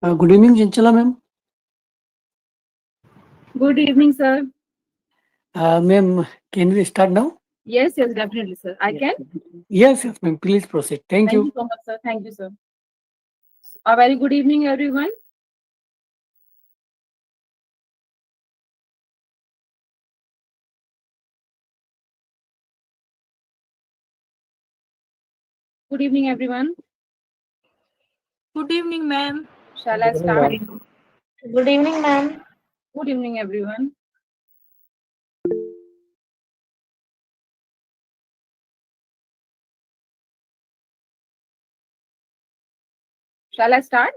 Good evening, Chanchala ma'am. Good evening, sir. Ma'am, can we start now? Yes, definitely, sir. I can. Yes, ma'am. Please proceed. Thank Thank you you. so much, sir. Thank you, sir. A very good evening, everyone. Good evening, everyone. Good evening, ma'am. Shall I start? Good evening, ma'am. Good evening, everyone. Shall I start?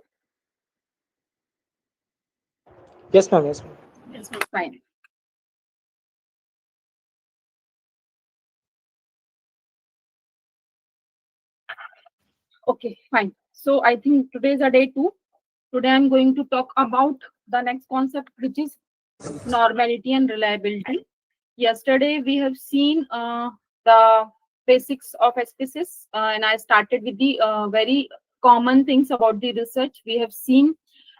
Yes, ma'am. Yes, ma'am. Yes, fine. Okay, fine. So I think today is a day 2. Today I'm going to talk about the next concept, which is normality and reliability. Yesterday we have seen the basics of SPSS, and I started with the very common things about the research. We have seen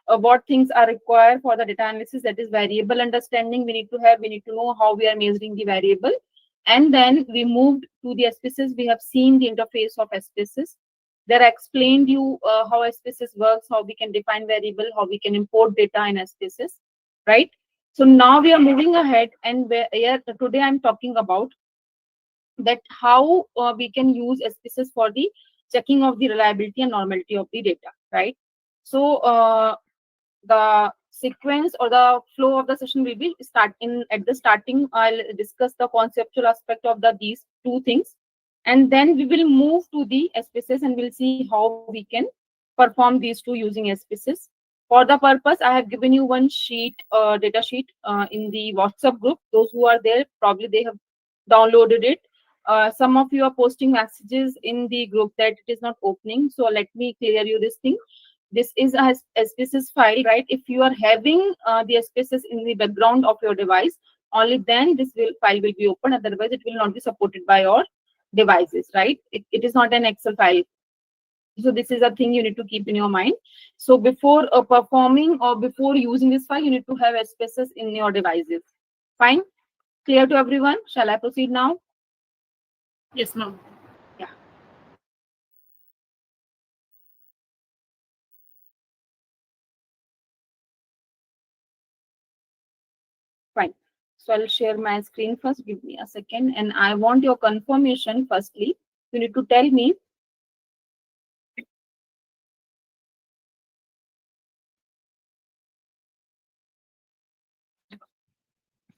what things are required for the data analysis, that is variable understanding we need to have. We need to know how we are measuring the variable. And then we moved to the SPSS. We have seen the interface of SPSS. There I explained you how SPSS works, how we can define variable, how we can import data in SPSS, right? So now we are moving ahead, and today I'm talking about that how we can use SPSS for the checking of the reliability and normality of the data, right? So the sequence or the flow of the session will be at the starting. I'll discuss the conceptual aspect of these two things, and then we will move to the SPSS and we'll see how we can perform these two using SPSS. For the purpose, I have given you one sheet, data sheet in the WhatsApp group. Those who are there, probably they have downloaded it. Some of you are posting messages in the group that it is not opening. So let me clear you this thing. This is a SPSS file, right? If you are having the SPSS in the background of your device, only then file will be open. Otherwise, it will not be supported by your devices, right? It is not an Excel file. So this is a thing you need to keep in your mind. So before performing or before using this file, you need to have SPSS in your devices. Fine? Clear to everyone? Shall I proceed now? Yes, ma'am. Yeah. Fine. So I'll share my screen first. Give me a second. And I want your confirmation firstly. You need to tell me.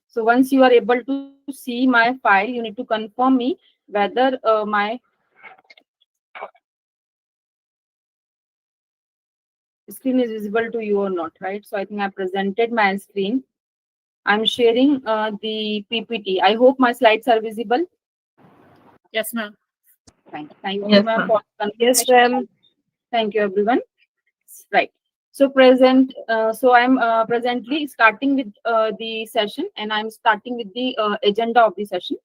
So once you are able to see my file, you need to confirm me whether my screen is visible to you or not, right? So I think I presented my screen. I'm sharing the PPT. I hope my slides are visible. Yes, ma'am. Fine. Thank you, Yes, ma'am, ma'am. for the Yes, confirmation. ma'am. Thank you, everyone. Right. So I'm presently starting with the session, and I'm starting with the agenda of the session.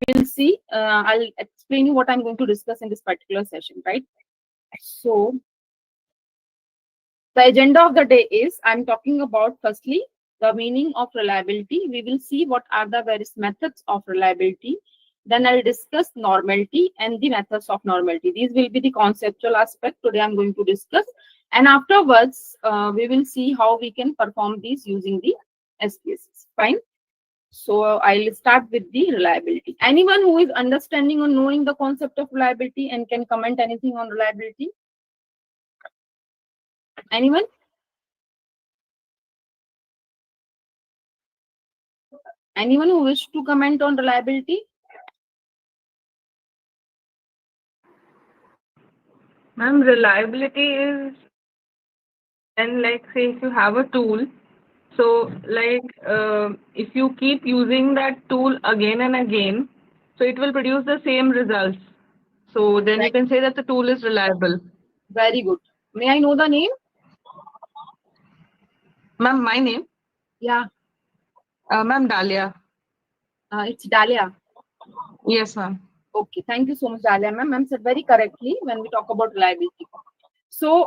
We'll see. I'll explain you what I'm going to discuss in this particular session, right? So the agenda of the day is I'm talking about firstly the meaning of reliability. We will see what are the various methods of reliability. Then I'll discuss normality and the methods of normality. These will be the conceptual aspect today I'm going to discuss. And afterwards, we will see how we can perform these using the SPSS. Fine. So I'll start with the reliability. Anyone who is understanding or knowing the concept of reliability and can comment anything on reliability? Anyone? Anyone who wish to comment on reliability? Ma'am, reliability is, and like say if you have a tool, so if you keep using that tool again and again, so it will produce the same results. So then you Right. can say that the tool is reliable. Very good. May I know the name? Ma'am, my name? Yeah, Ma'am, Dalia. it's Dalia. Yes, ma'am. Okay, thank you so much, Dalia. Ma'am said very correctly when we talk about reliability. So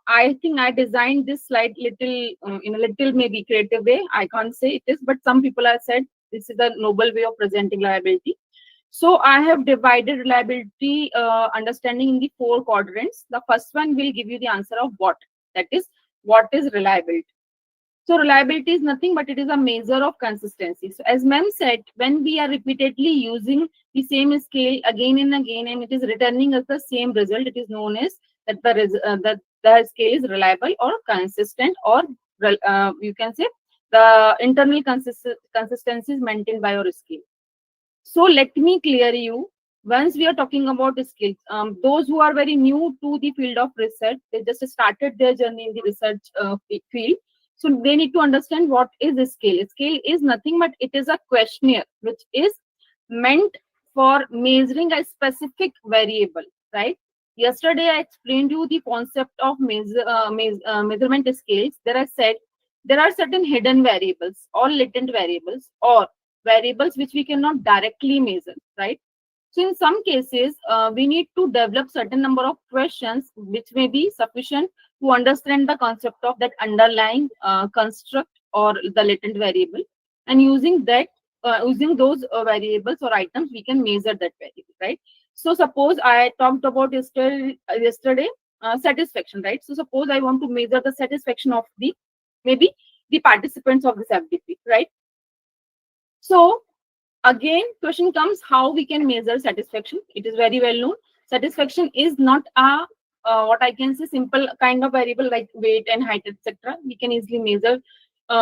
I think I designed this slide little in a little maybe creative way. I can't say it is, but some people have said this is a noble way of presenting reliability. So I have divided reliability understanding in the 4 quadrants. The first one will give you the answer of what. That is, what is reliability? So reliability is nothing but it is a measure of consistency. So as ma'am said, when we are repeatedly using the same scale again and again, and it is returning us the same result, it is known as that that the scale is reliable or consistent, or you can say the internal consistency is maintained by your scale. So let me clear you. Once we are talking about the skills, those who are very new to the field of research, they just started their journey in the research field. So they need to understand what is a scale. A scale is nothing but it is a questionnaire which is meant for measuring a specific variable, right? Yesterday I explained you the concept of measurement scales. There I said there are certain hidden variables or latent variables or variables which we cannot directly measure, right? So in some cases, we need to develop certain number of questions which may be sufficient to understand the concept of that underlying construct or the latent variable. And using that, using those variables or items, we can measure that variable, right? So suppose I talked about yesterday satisfaction, right? So suppose I want to measure the satisfaction of the maybe the participants of this FDP, right? So again, question comes how we can measure satisfaction. It is very well known. Satisfaction is not a what I can say simple kind of variable like weight and height, etc. We can easily measure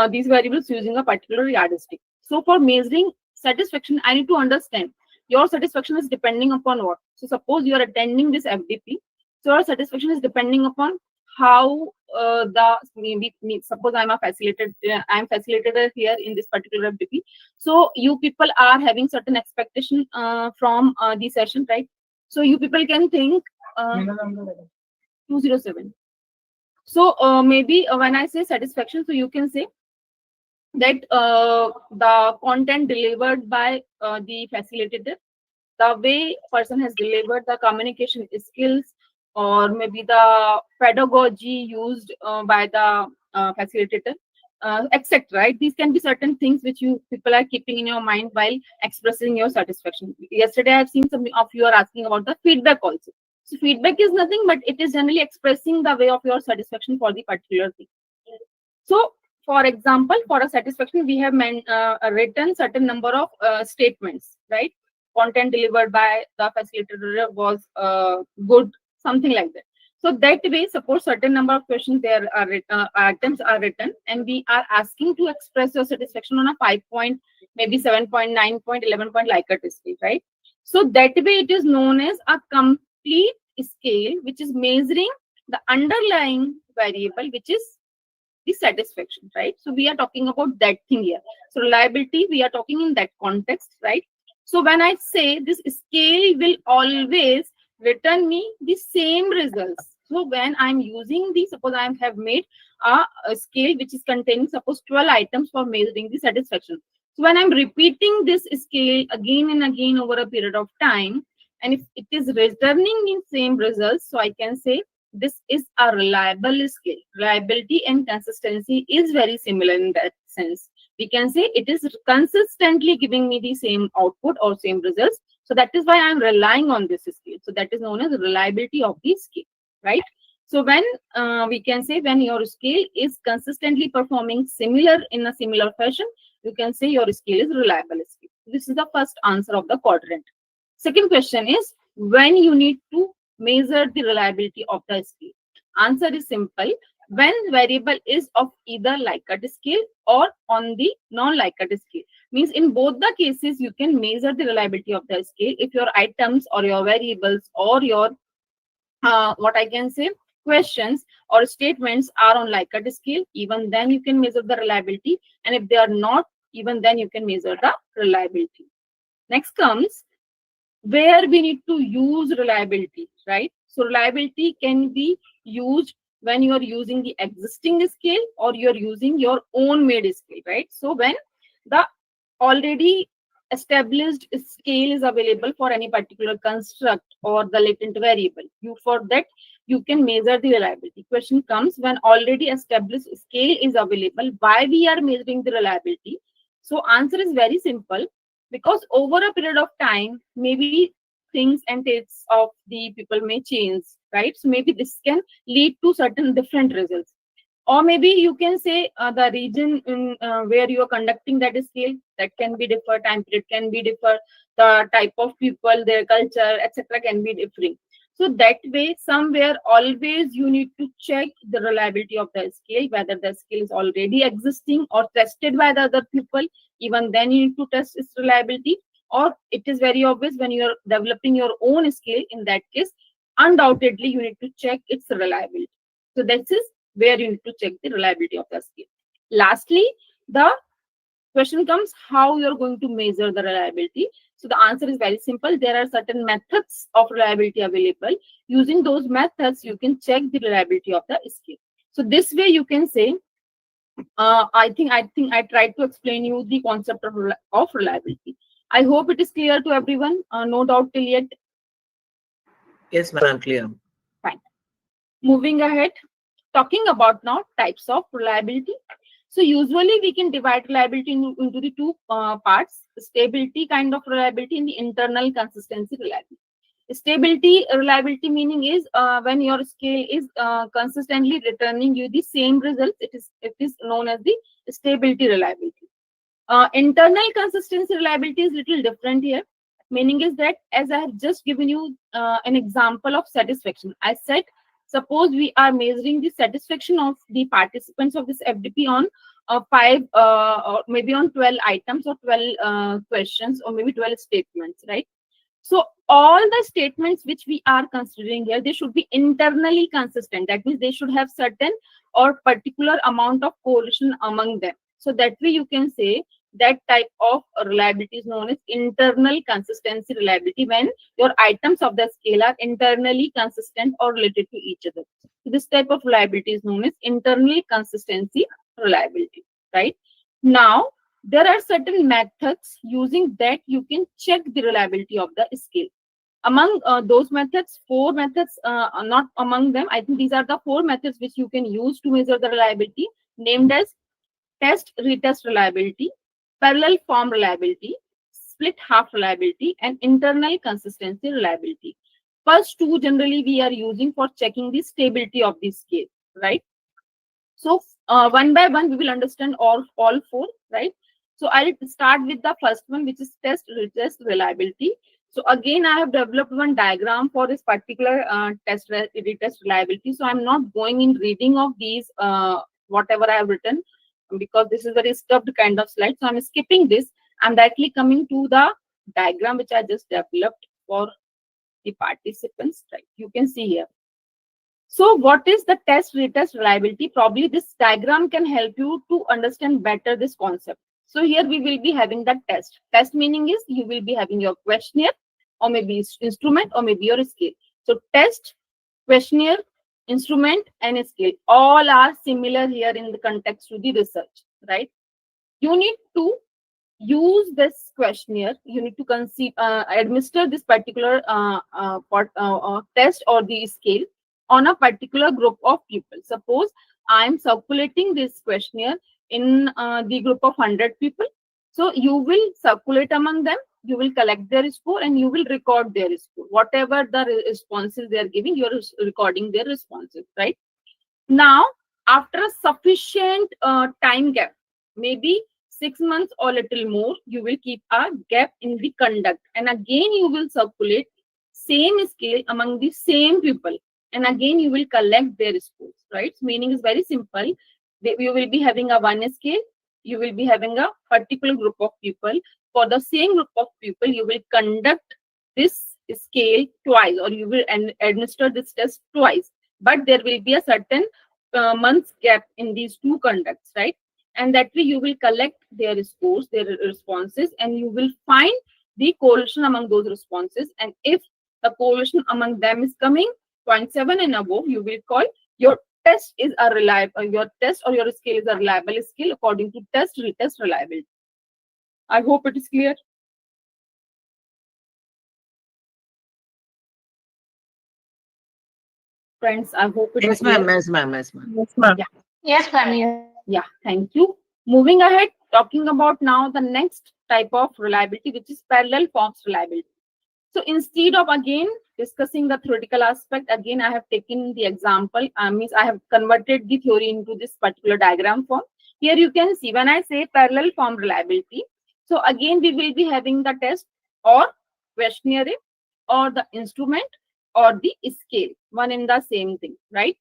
these variables using a particular yardstick. So for measuring satisfaction, I need to understand your satisfaction is depending upon what. So suppose you are attending this FDP. So your satisfaction is depending upon how suppose I'm a facilitator, I'm facilitator here in this particular FDP. So you people are having certain expectation from the session, right? So you people can think 207. So maybe when I say satisfaction, so you can say that the content delivered by the facilitator, the way person has delivered the communication skills, or maybe the pedagogy used by the facilitator, etc. Right? These can be certain things which you people are keeping in your mind while expressing your satisfaction. Yesterday, I've seen some of you are asking about the feedback also. So feedback is nothing but it is generally expressing the way of your satisfaction for the particular thing. So, for example, for a satisfaction, we have written certain number of statements, right? Content delivered by the facilitator was good, something like that. So that way, suppose certain number of questions there are items are written, and we are asking to express your satisfaction on a 5 point, maybe 7 point, 9 point, 11 point Likert scale, right? So that way, it is known as a complete scale, which is measuring the underlying variable, which is the satisfaction, right? So we are talking about that thing here. So reliability, we are talking in that context, right? So when I say this scale will always return me the same results. So when I'm using the, suppose I have made a scale which is containing suppose 12 items for measuring the satisfaction. So when I'm repeating this scale again and again over a period of time, and if it is returning in same results, so I can say this is a reliable scale. Reliability and consistency is very similar in that sense. We can say it is consistently giving me the same output or same results. So that is why I'm relying on this scale. So that is known as reliability of the scale, right? So when we can say when your scale is consistently performing similar in a similar fashion, you can say your scale is reliable scale. This is the first answer of the quadrant. Second question is when you need to measure the reliability of the scale. Answer is simple. When variable is of either Likert scale or on the non-Likert scale. Means in both the cases, you can measure the reliability of the scale. If your items or your variables or your, what I can say, questions or statements are on Likert scale, even then you can measure the reliability. And if they are not, even then you can measure the reliability. Next comes where we need to use reliability, right? So reliability can be used when you are using the existing scale or you're using your own made scale, right? So when the already established scale is available for any particular construct or the latent variable, for that you can measure the reliability. Question comes, when already established scale is available, why we are measuring the reliability? So answer is very simple, because over a period of time, maybe things and tastes of the people may change, right? So maybe this can lead to certain different results. Or maybe you can say the region in where you are conducting that scale, that can be differ, time period can be differ, the type of people, their culture, etc. can be differing. So that way, somewhere always you need to check the reliability of the scale, whether the scale is already existing or tested by the other people. Even then you need to test its reliability. Or it is very obvious, when you are developing your own scale, in that case, undoubtedly you need to check its reliability. So this is where you need to check the reliability of the scale. Lastly, the question comes, how you're going to measure the reliability. So the answer is very simple. There are certain methods of reliability available. Using those methods, you can check the reliability of the scale. So this way you can say, I think I tried to explain you the concept of reliability. I hope it is clear to everyone. No doubt till yet. Yes, ma'am, clear. Fine. Moving ahead, talking about now types of reliability. So usually we can divide reliability into the two parts: stability kind of reliability and the internal consistency reliability. Stability reliability meaning is when your scale is consistently returning you the same results. It is known as the stability reliability. Internal consistency reliability is little different here. Meaning is that, as I have just given you an example of satisfaction, I said, suppose we are measuring the satisfaction of the participants of this FDP on 5 or maybe on 12 items or 12 questions or maybe 12 statements, right? So all the statements which we are considering here, they should be internally consistent. That means they should have certain or particular amount of correlation among them. So that way you can say that type of reliability is known as internal consistency reliability, when your items of the scale are internally consistent or related to each other. So this type of reliability is known as internal consistency reliability, right? Now, there are certain methods using that you can check the reliability of the scale. Among those methods, 4 methods are not among them. I think these are the 4 methods which you can use to measure the reliability, named as test, retest reliability, parallel form reliability, split half reliability, and internal consistency reliability. First 2 generally we are using for checking the stability of the scale, right? So one by one we will understand all 4, right? So I'll start with the first one, which is test, retest reliability. So again, I have developed one diagram for this particular test, retest reliability. So I'm not going in reading of these, whatever I have written, because this is a very stuffed kind of slide. So I'm skipping this. I'm directly coming to the diagram which I just developed for the participants, right? You can see here. So what is the test, retest reliability? Probably this diagram can help you to understand better this concept. So here we will be having the test. Test meaning is you will be having your questionnaire or maybe instrument or maybe your scale. So test, questionnaire, instrument and scale all are similar here in the context to the research, right? You need to use this questionnaire. You need to administer this particular test or the scale on a particular group of people. Suppose I am circulating this questionnaire in the group of 100 people. So you will circulate among them, you will collect their score and you will record their score. Whatever the responses they are giving, you are recording their responses, right? Now, after a sufficient time gap, maybe 6 months or little more, you will keep a gap in the conduct. And again, you will circulate same scale among the same people. And again, you will collect their scores, right? Meaning is very simple. You will be having a one scale. You will be having a particular group of people. For the same group of people, you will conduct this scale twice, or you will administer this test twice. But there will be a certain months gap in these 2 conducts, right? And that way you will collect their scores, their responses, and you will find the correlation among those responses. And if the correlation among them is coming 0.7 and above, you will call your test is a reliable, your test or your scale is a reliable scale according to test, retest reliability. I hope it is clear. Friends, I hope it is Yes, ma'am. clear. Yes, ma'am. Yes, ma'am. Yes, ma'am. Yes, ma'am. Yes. Yeah, thank you. Moving ahead, talking about now the next type of reliability, which is parallel forms reliability. So instead of again discussing the theoretical aspect, again I have taken the example, means I have converted the theory into this particular diagram form. Here you can see when I say parallel form reliability. So again we will be having the test or questionnaire or the instrument or the scale, one in the same thing, right?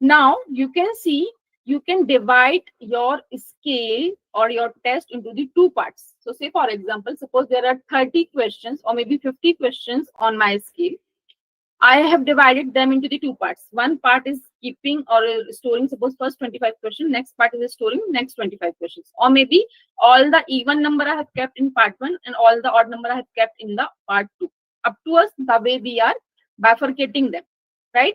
Now you can see you can divide your scale or your test into the two parts. So say for example, suppose there are 30 questions or maybe 50 questions on my scale. I have divided them into the two parts. One part is keeping or storing, suppose first 25 questions, next part is storing next 25 questions. Or maybe all the even number I have kept in part one and all the odd number I have kept in the part two. Up to us, the way we are bifurcating them, right?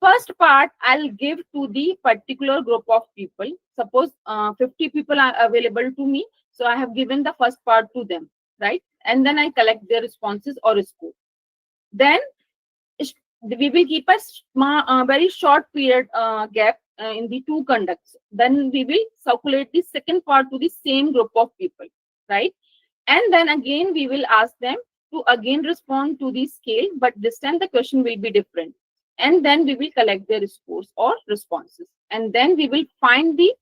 First part I'll give to the particular group of people. Suppose 50 people are available to me, so I have given the first part to them, right? And then I collect their responses or score. Then we will keep a very short period gap in the two conducts. Then we will circulate the second part to the same group of people, right? And then again we will ask them to again respond to the scale, but this time the question will be different. And then we will collect their scores or responses. And then we will find the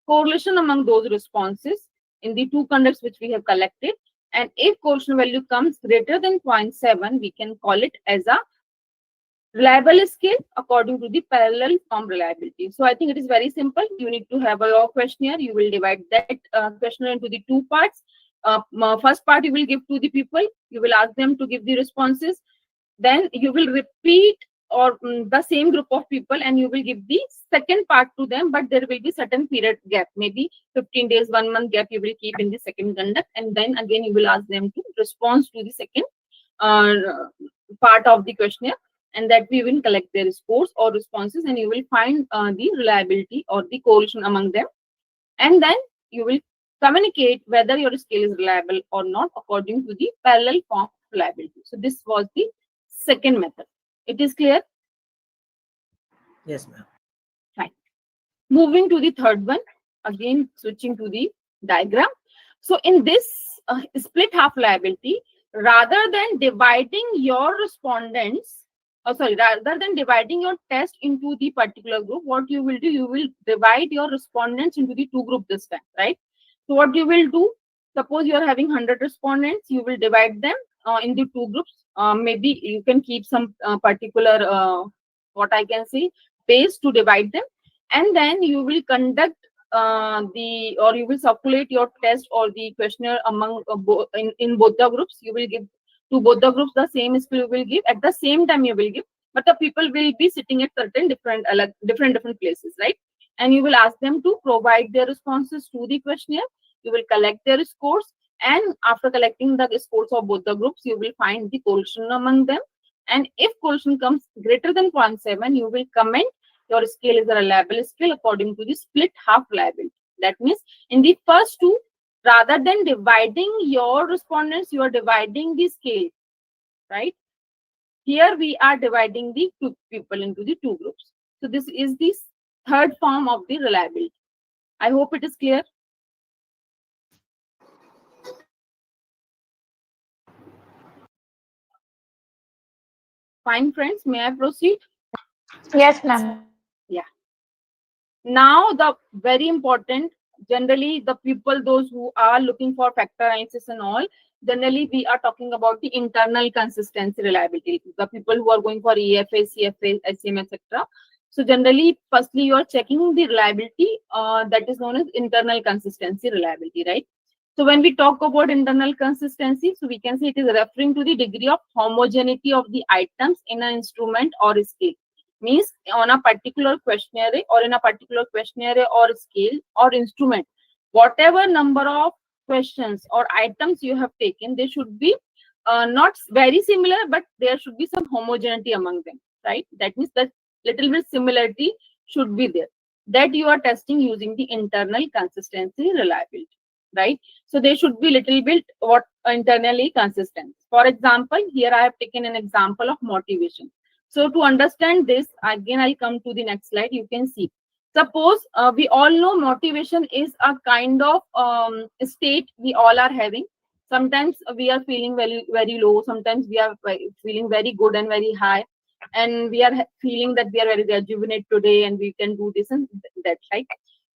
correlation among those responses in the two conducts which we have collected. And if correlation value comes greater than 0.7, we can call it as a reliable scale according to the parallel form reliability. So I think it is very simple. You need to have your questionnaire. You will divide that questionnaire into the two parts. First part you will give to the people. You will ask them to give the responses. Then you will repeat or the same group of people and you will give the second part to them, but there will be certain period gap, maybe 15 days, 1 month gap you will keep in the second conduct, and then again you will ask them to respond to the second part of the questionnaire, and that we will collect their scores or responses, and you will find the reliability or the correlation among them, and then you will communicate whether your scale is reliable or not according to the parallel form reliability. So this was the second method. It is clear? Yes, ma'am. Fine. Moving to the third one, again switching to the diagram. So in this split half reliability, rather than dividing your respondents, rather than dividing your test into the particular group, what you will do, you will divide your respondents into the two groups this time, right? So what you will do, suppose you are having 100 respondents, you will divide them in the two groups. Maybe you can keep some particular, what I can say, base to divide them, and then you will conduct you will circulate your test or the questionnaire among in both the groups. You will give to both the groups the same skill you will give at the same time you will give, but the people will be sitting at certain different places, right? And you will ask them to provide their responses to the questionnaire. You will collect their scores, and after collecting the scores of both the groups, you will find the correlation among them. And if correlation comes greater than 0.7, you will comment your scale is a reliable scale according to the split half reliability. That means in the first two, rather than dividing your respondents, you are dividing the scale, right? Here we are dividing the two people into the two groups. So this is the third form of the reliability. I hope it is clear. Fine, friends, may I proceed? Yes, ma'am. Yeah. Now the very important, generally the people, those who are looking for factor analysis and all, generally we are talking about the internal consistency reliability. The people who are going for EFA, CFA, SEM, etc. So generally, firstly, you are checking the reliability that is known as internal consistency reliability, right? So when we talk about internal consistency, so we can say it is referring to the degree of homogeneity of the items in an instrument or scale. Means on a particular questionnaire or in a particular questionnaire or scale or instrument, whatever number of questions or items you have taken, they should be not very similar, but there should be some homogeneity among them, right? That means that little bit similarity should be there, that you are testing using the internal consistency reliability, right? So they should be little bit what internally consistent. For example, here I have taken an example of motivation. So to understand this, again, I'll come to the next slide. You can see. Suppose we all know motivation is a kind of state we all are having. Sometimes we are feeling very low. Sometimes we are feeling very good and very high, and we are feeling that we are very rejuvenated today and we can do this and that, right?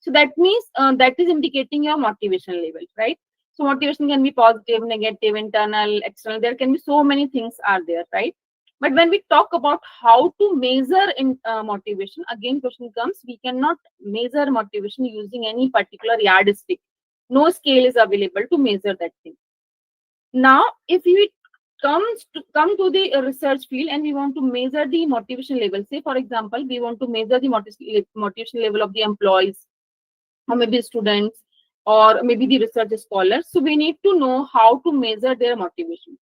So that means that is indicating your motivation level, right? So motivation can be positive, negative, internal, external. There can be so many things are there, right? But when we talk about how to measure in motivation, again question comes, we cannot measure motivation using any particular yardstick. No scale is available to measure that thing. Now, if we come to the research field and we want to measure the motivation level, say for example, we want to measure the motivation level of the employees, or maybe students, or maybe the research scholars. So we need to know how to measure their motivation.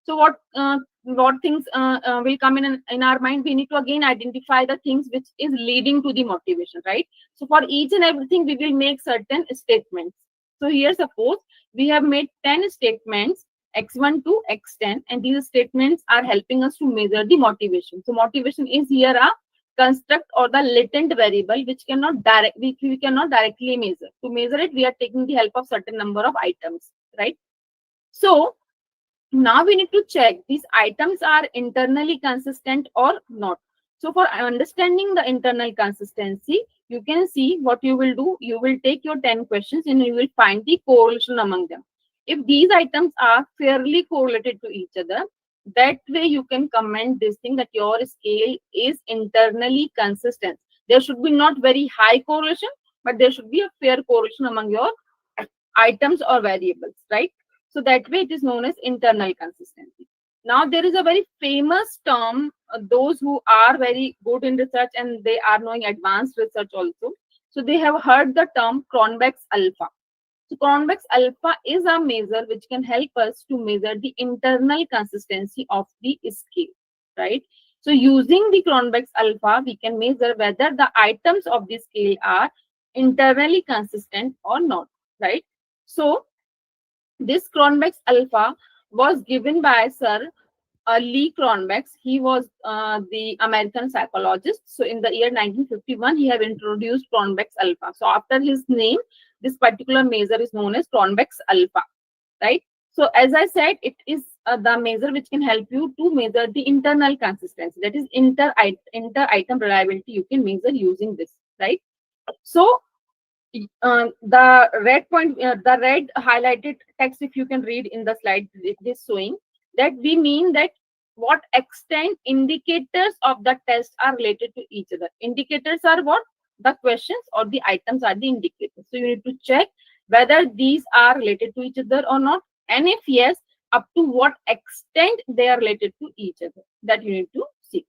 So what things will come in our mind? We need to again identify the things which is leading to the motivation, right? So for each and everything, we will make certain statements. So here, suppose we have made 10 statements, x1 to x10, and these statements are helping us to measure the motivation. So motivation is here a construct or the latent variable which we cannot directly measure. To measure it, we are taking the help of certain number of items, right? So now we need to check these items are internally consistent or not. So for understanding the internal consistency, you can see what you will do. You will take your 10 questions and you will find the correlation among them. If these items are fairly correlated to each other, that way you can comment this thing that your scale is internally consistent. There should be not very high correlation, but there should be a fair correlation among your items or variables, right? So that way it is known as internal consistency. Now there is a very famous term, those who are very good in research and they are knowing advanced research also. So they have heard the term Cronbach's alpha. So Cronbach's alpha is a measure which can help us to measure the internal consistency of the scale, right? So using the Cronbach's alpha, we can measure whether the items of the scale are internally consistent or not, right? So this Cronbach's alpha was given by Sir Lee Cronbach. He was the American psychologist. So in the year 1951, he have introduced Cronbach's alpha. So after his name, this particular measure is known as Cronbach's alpha, right? So as I said, it is the measure which can help you to measure the internal consistency. That is inter-item reliability. You can measure using this, right? So the red highlighted text, if you can read in the slide, it is showing that we mean that what extent indicators of the test are related to each other. Indicators are what? The questions or the items are the indicators. So you need to check whether these are related to each other or not, and if yes, up to what extent they are related to each other. That you need to see.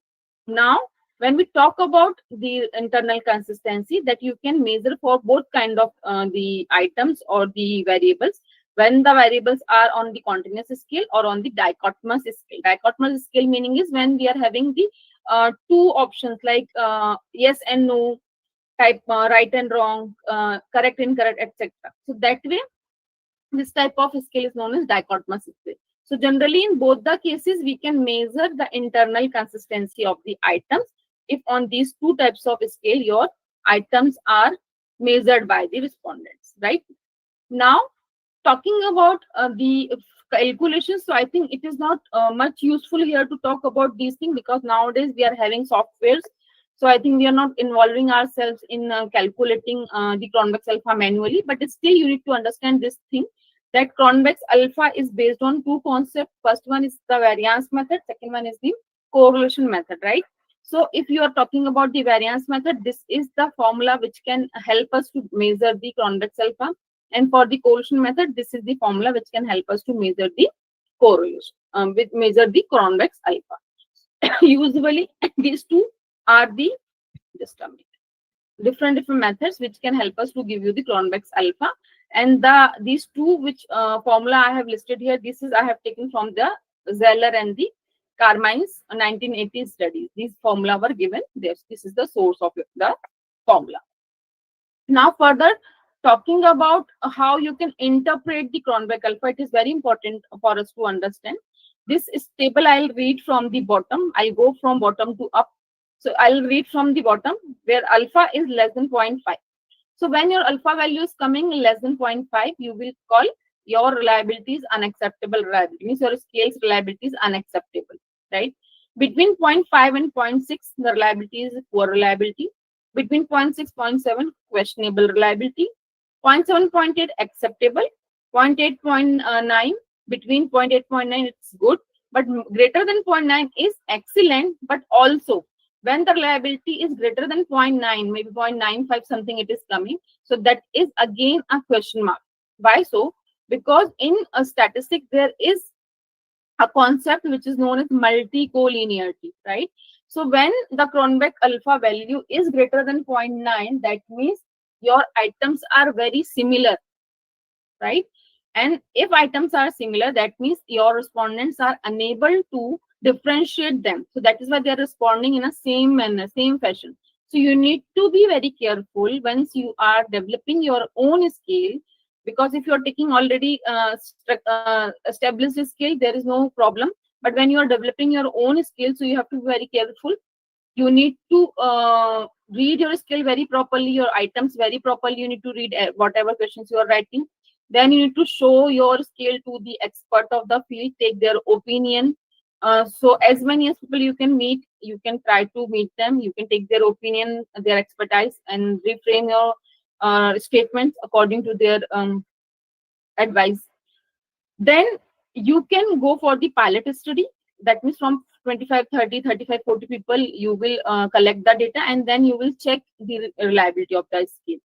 Now, when we talk about the internal consistency, that you can measure for both kind of the items or the variables, when the variables are on the continuous scale or on the dichotomous scale. Dichotomous scale meaning is when we are having the two options like yes and no, type right and wrong, correct, incorrect, etc. So that way, this type of scale is known as dichotomous scale. So generally in both the cases, we can measure the internal consistency of the items if on these two types of scale, your items are measured by the respondents, right? Now, talking about the calculations, so I think it is not much useful here to talk about these things because nowadays we are having softwares. So I think we are not involving ourselves in calculating the Cronbach's alpha manually, but still you need to understand this thing that Cronbach's alpha is based on two concepts. First one is the variance method, second one is the correlation method, right? So if you are talking about the variance method, this is the formula which can help us to measure the Cronbach's alpha. And for the correlation method, this is the formula which can help us to measure the correlation, measure the Cronbach's alpha. Usually, these two are the different methods which can help us to give you the Cronbach's alpha. And these two which formula I have listed here, this is I have taken from the Zeller and the Carmine's 1980s studies. These formula were given. This is the source of the formula. Now further talking about how you can interpret the Cronbach alpha, it is very important for us to understand. This is table I'll read from the bottom. I'll go from bottom to up. So I'll read from the bottom where alpha is less than 0.5. So when your alpha value is coming less than 0.5, you will call your reliability is unacceptable reliability. Means your scale's reliability is unacceptable, right? Between 0.5 and 0.6, the reliability is poor reliability. Between 0.6, 0.7, questionable reliability. 0.7, 0.8, acceptable. 0.8, 0.9, between 0.8, 0.9, it's good. But greater than 0.9 is excellent, but also when the reliability is greater than 0.9, maybe 0.95 something it is coming. So that is again a question mark. Why so? Because in a statistic, there is a concept which is known as multi-collinearity, right? So when the Cronbach alpha value is greater than 0.9, that means your items are very similar, right? And if items are similar, that means your respondents are unable to differentiate them. So that is why they are responding in a same manner, same fashion. So you need to be very careful once you are developing your own scale, because if you are taking already established scale, there is no problem. But when you are developing your own scale, so you have to be very careful. You need to read your scale very properly, your items very properly. You need to read whatever questions you are writing. Then you need to show your scale to the expert of the field, take their opinion. So as many as people you can meet, you can try to meet them. You can take their opinion, their expertise, and reframe your statements according to their advice. Then you can go for the pilot study. That means from 25, 30, 35, 40 people, you will collect the data, and then you will check the reliability of the scale,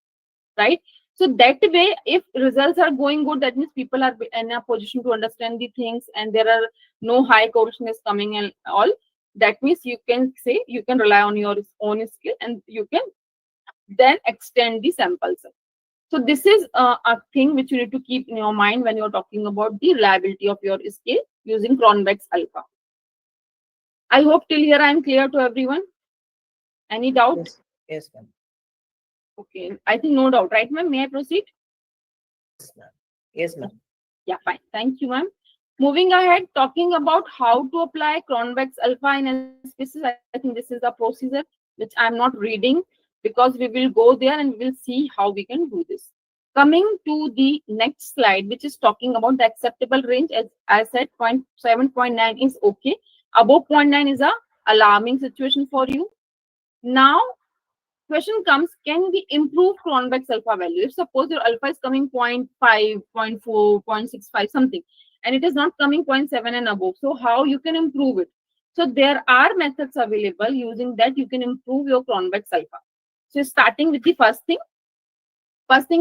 right? So that way, if results are going good, that means people are in a position to understand the things and there are no high correlation is coming and all. That means you can say you can rely on your own skill and you can then extend the samples. So this is a thing which you need to keep in your mind when you're talking about the reliability of your scale using Cronbach's alpha. I hope till here I am clear to everyone. Any doubt? Yes, yes, ma'am. Okay, I think no doubt, right, ma'am? May I proceed? Yes, ma'am. Yes, ma'am. Yeah, fine. Thank you, ma'am. Moving ahead, talking about how to apply Cronbach's alpha in SPSS. I think this is a procedure which I'm not reading because we will go there and we will see how we can do this. Coming to the next slide, which is talking about the acceptable range. As I said, 0.7, 0.9 is okay. Above 0.9 is a alarming situation for you. Now, question comes, can we improve Cronbach's alpha value? If suppose your alpha is coming 0.5, 0.4, 0.65 something, and it is not coming 0.7 and above, so how you can improve it? So there are methods available using that you can improve your Cronbach's alpha. So starting with the first thing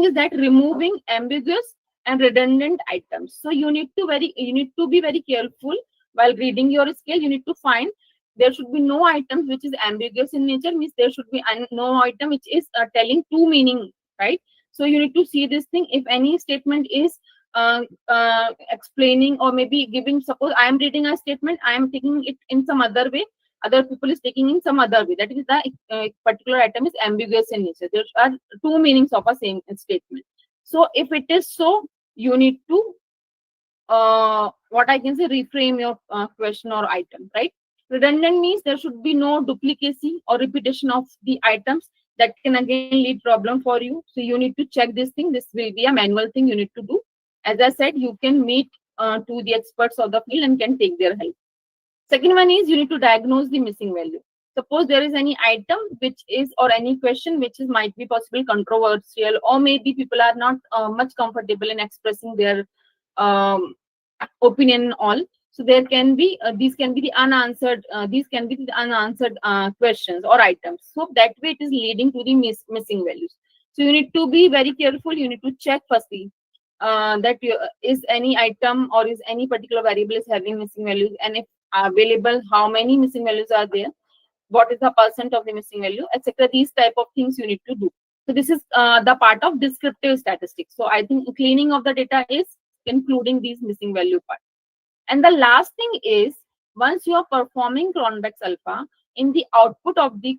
is that removing ambiguous and redundant items. So you need to be very careful while reading your scale. You need to find there should be no items which is ambiguous in nature, means there should be no item which is telling two meaning, right? So you need to see this thing. If any statement is explaining or maybe giving, suppose I am reading a statement, I am taking it in some other way, other people is taking in some other way, that is the particular item is ambiguous in nature. There are two meanings of a same statement. So if it is so, you need to what I can say, reframe your question or item, right? Redundant means there should be no duplicacy or repetition of the items. That can again lead problem for you. So you need to check this thing. This will be a manual thing you need to do. As I said, you can meet to the experts of the field and can take their help. Second one is you need to diagnose the missing value. Suppose there is any item which is, or any question which is might be possible controversial, or maybe people are not much comfortable in expressing their opinion and all. So there can be these can be the unanswered questions or items. So that way it is leading to the missing values. So you need to be very careful. You need to check firstly that is any item or is any particular variable is having missing values, and if available, how many missing values are there, what is the percent of the missing value, etc. These type of things you need to do. So this is the part of descriptive statistics. So I think cleaning of the data is including these missing value part. And the last thing is, once you are performing Cronbach's alpha, in the output of the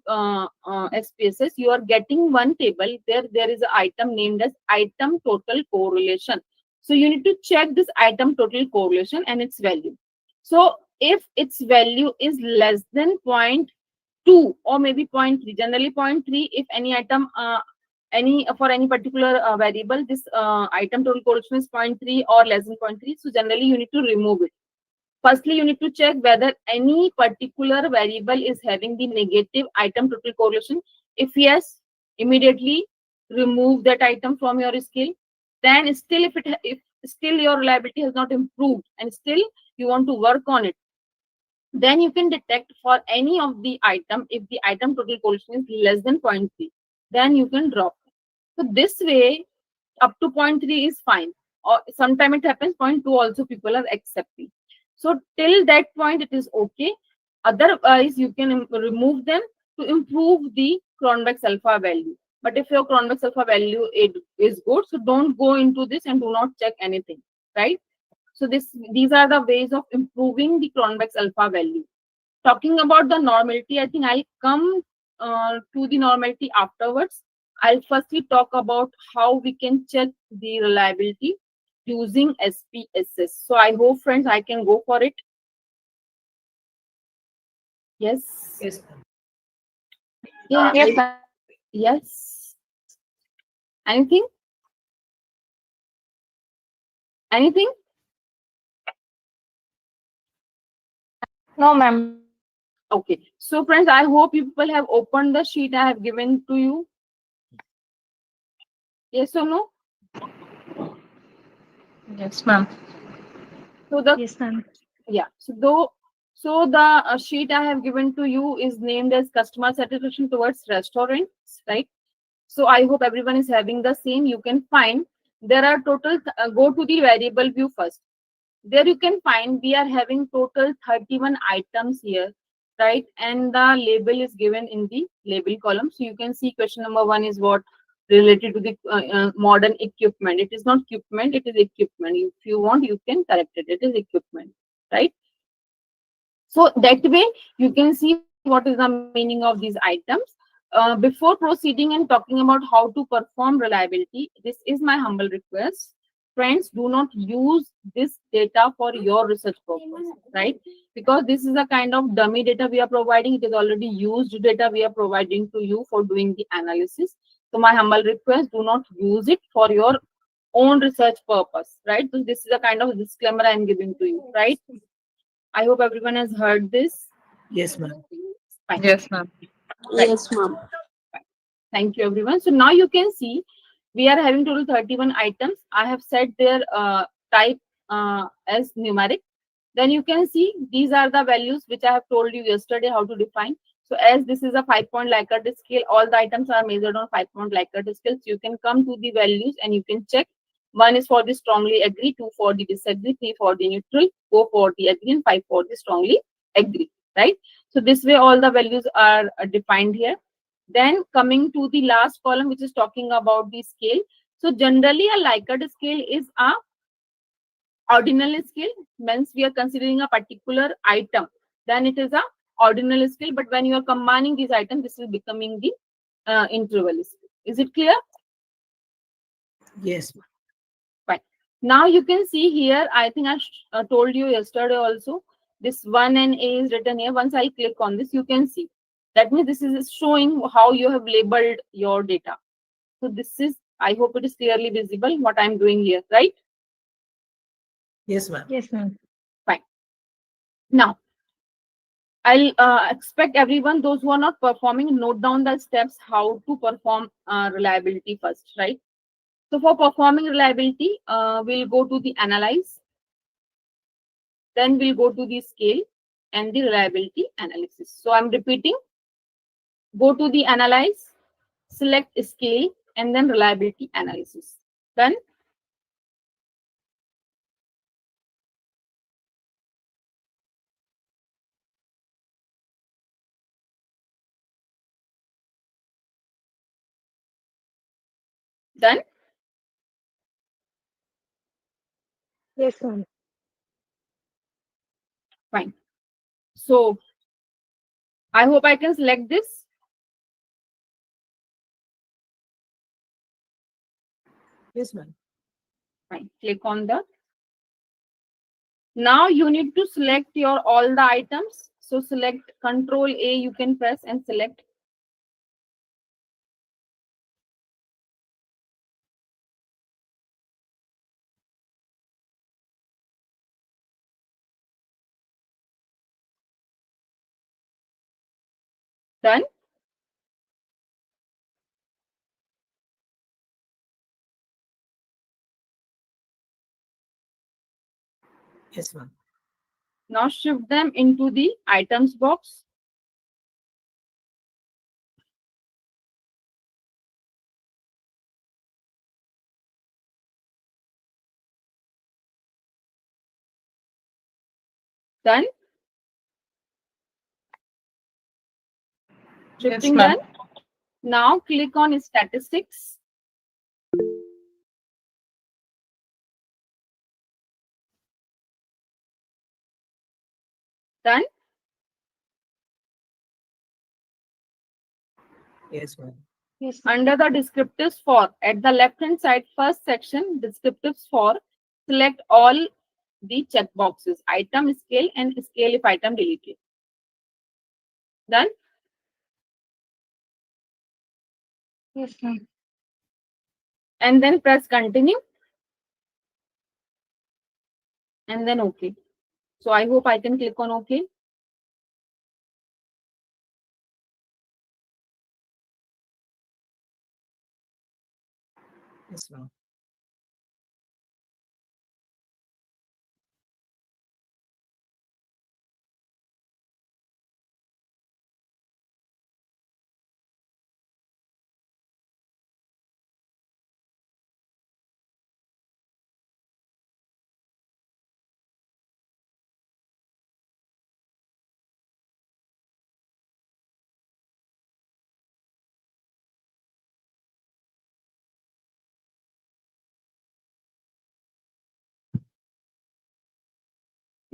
SPSS, you are getting one table. There is an item named as item total correlation. So you need to check this item total correlation and its value. So if its value is less than 0.2 or maybe 0.3, generally 0.3, if any item, for any particular variable, this item total correlation is 0.3 or less than 0.3, so generally you need to remove it. Firstly, you need to check whether any particular variable is having the negative item total correlation. If yes, immediately remove that item from your scale. Then still, if still your reliability has not improved and still you want to work on it, then you can detect for any of the item, if the item total correlation is less than 0.3, then you can drop. So this way, up to 0.3 is fine, or sometimes it happens 0.2 also people are accepting. So till that point it is okay. Otherwise you can remove them to improve the Cronbach's alpha value. But if your Cronbach's alpha value is good, so don't go into this and do not check anything, right? So these are the ways of improving the Cronbach's alpha value. Talking about the normality, I think I'll come to the normality afterwards. I'll firstly talk about how we can check the reliability using SPSS. So I hope, friends, I can go for it. Yes. Yes, ma'am. Yeah. Yes, ma'am. Yes. Anything? Anything? No, ma'am. Okay. So, friends, I hope you people have opened the sheet I have given to you. Yes or no? Yes, ma'am. So the Yes, ma'am. yeah. So the sheet I have given to you is named as customer satisfaction towards restaurants, right? So I hope everyone is having the same. You can find there are total. Go to the variable view first. There you can find we are having total 31 items here, right? And the label is given in the label column. So you can see question number 1 is what related to the modern equipment. It is not equipment, it is equipment. If you want, you can correct it. It is equipment, right? So that way you can see what is the meaning of these items. Before proceeding and talking about how to perform reliability, this is my humble request. Friends, do not use this data for your research purpose, right? Because this is a kind of dummy data we are providing. It is already used data we are providing to you for doing the analysis. So my humble request, do not use it for your own research purpose, right? So this is a kind of disclaimer I am giving to you, right? I hope everyone has heard this. Yes, ma'am. Fine. Yes, ma'am. Right. Yes, ma'am. Thank you, everyone. So now you can see we are having total 31 items. I have set their type as numeric. Then you can see these are the values which I have told you yesterday how to define. So as this is a 5-point Likert scale, all the items are measured on 5-point Likert scale. So you can come to the values and you can check. 1 is for the strongly agree, 2 for the disagree, 3 for the neutral, 4 for the agree, and 5 for the strongly agree, right? So this way all the values are defined here. Then coming to the last column, which is talking about the scale. So generally a Likert scale is a ordinal scale. Means we are considering a particular item, then it is a ordinal scale. But when you are combining these items, this is becoming the interval scale. Is it clear? Yes, ma'am. Fine. Now you can see here, I think I told you yesterday also, this 1 and A is written here. Once I click on this, you can see. That means this is showing how you have labeled your data. So this is, I hope it is clearly visible what I'm doing here, right? Yes, ma'am. Yes, ma'am. Fine. Now, I'll expect everyone, those who are not performing, note down the steps how to perform reliability first, right? So for performing reliability, we'll go to the analyze. Then we'll go to the scale and the reliability analysis. So I'm repeating, go to the analyze, select scale, and then reliability analysis. Done? Done? Yes, ma'am. Fine. So I hope I can select this. Yes, ma'am. Fine. Click on the Now you need to select your all the items. So select Control A, you can press and select. Done. Yes, ma'am. Now shift them into the items box. Done. Shifting ma'am. done. Now click on statistics. Done. Yes, ma'am. Yes, ma'am. Under the descriptives for, at the left hand side, first section, descriptives for, select all the check boxes, item, scale, and scale if item deleted. Done. Yes, ma'am. And then press continue. And then OK. So I hope I can click on OK. Yes, ma'am.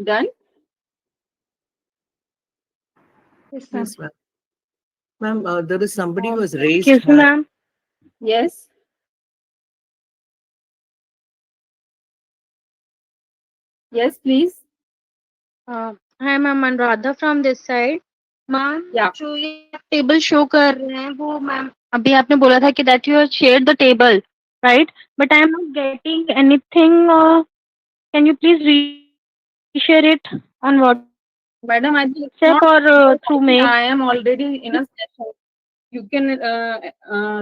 Done. Yes, ma'am. Yes, ma'am. Ma'am, there is somebody who has raised Excuse me, hand. ma'am. Yes. Yes, please. Hi, ma'am. Anuradha from this side. Ma'am Yeah. जो ये table show कर रहे हैं वो ma'am अभी आपने बोला था कि that you share the table right but I am not getting anything can you please reshare it on Madam, I think it's WhatsApp not. or through mail? I am already in a session. You can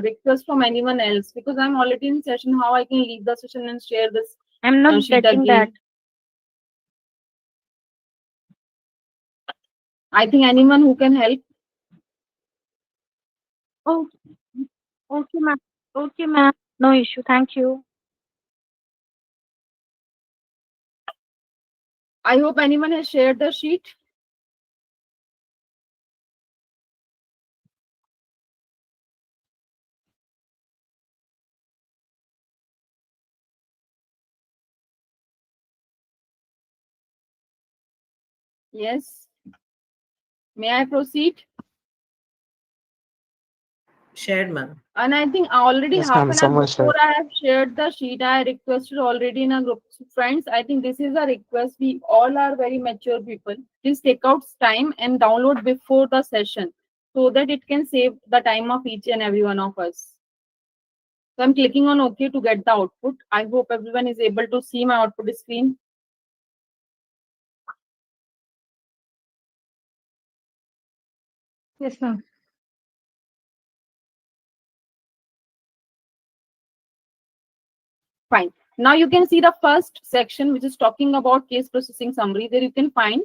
request from anyone else because I'm already in session. How I can leave the session and share this I'm not sheet getting again? that. I think anyone who can help. Oh, okay, ma'am. Okay, ma'am. No issue. Thank you. I hope anyone has shared the sheet. Yes. May I proceed? Shared, ma'am. And I think already Yes, half ma'am. an hour Someone before shared. I have shared the sheet. I requested already in a group. So friends, I think this is a request. We all are very mature people. Please take out time and download before the session so that it can save the time of each and every one of us. So I'm clicking on OK to get the output. I hope everyone is able to see my output screen. Yes, ma'am. Fine. Now you can see the first section, which is talking about case processing summary. There you can find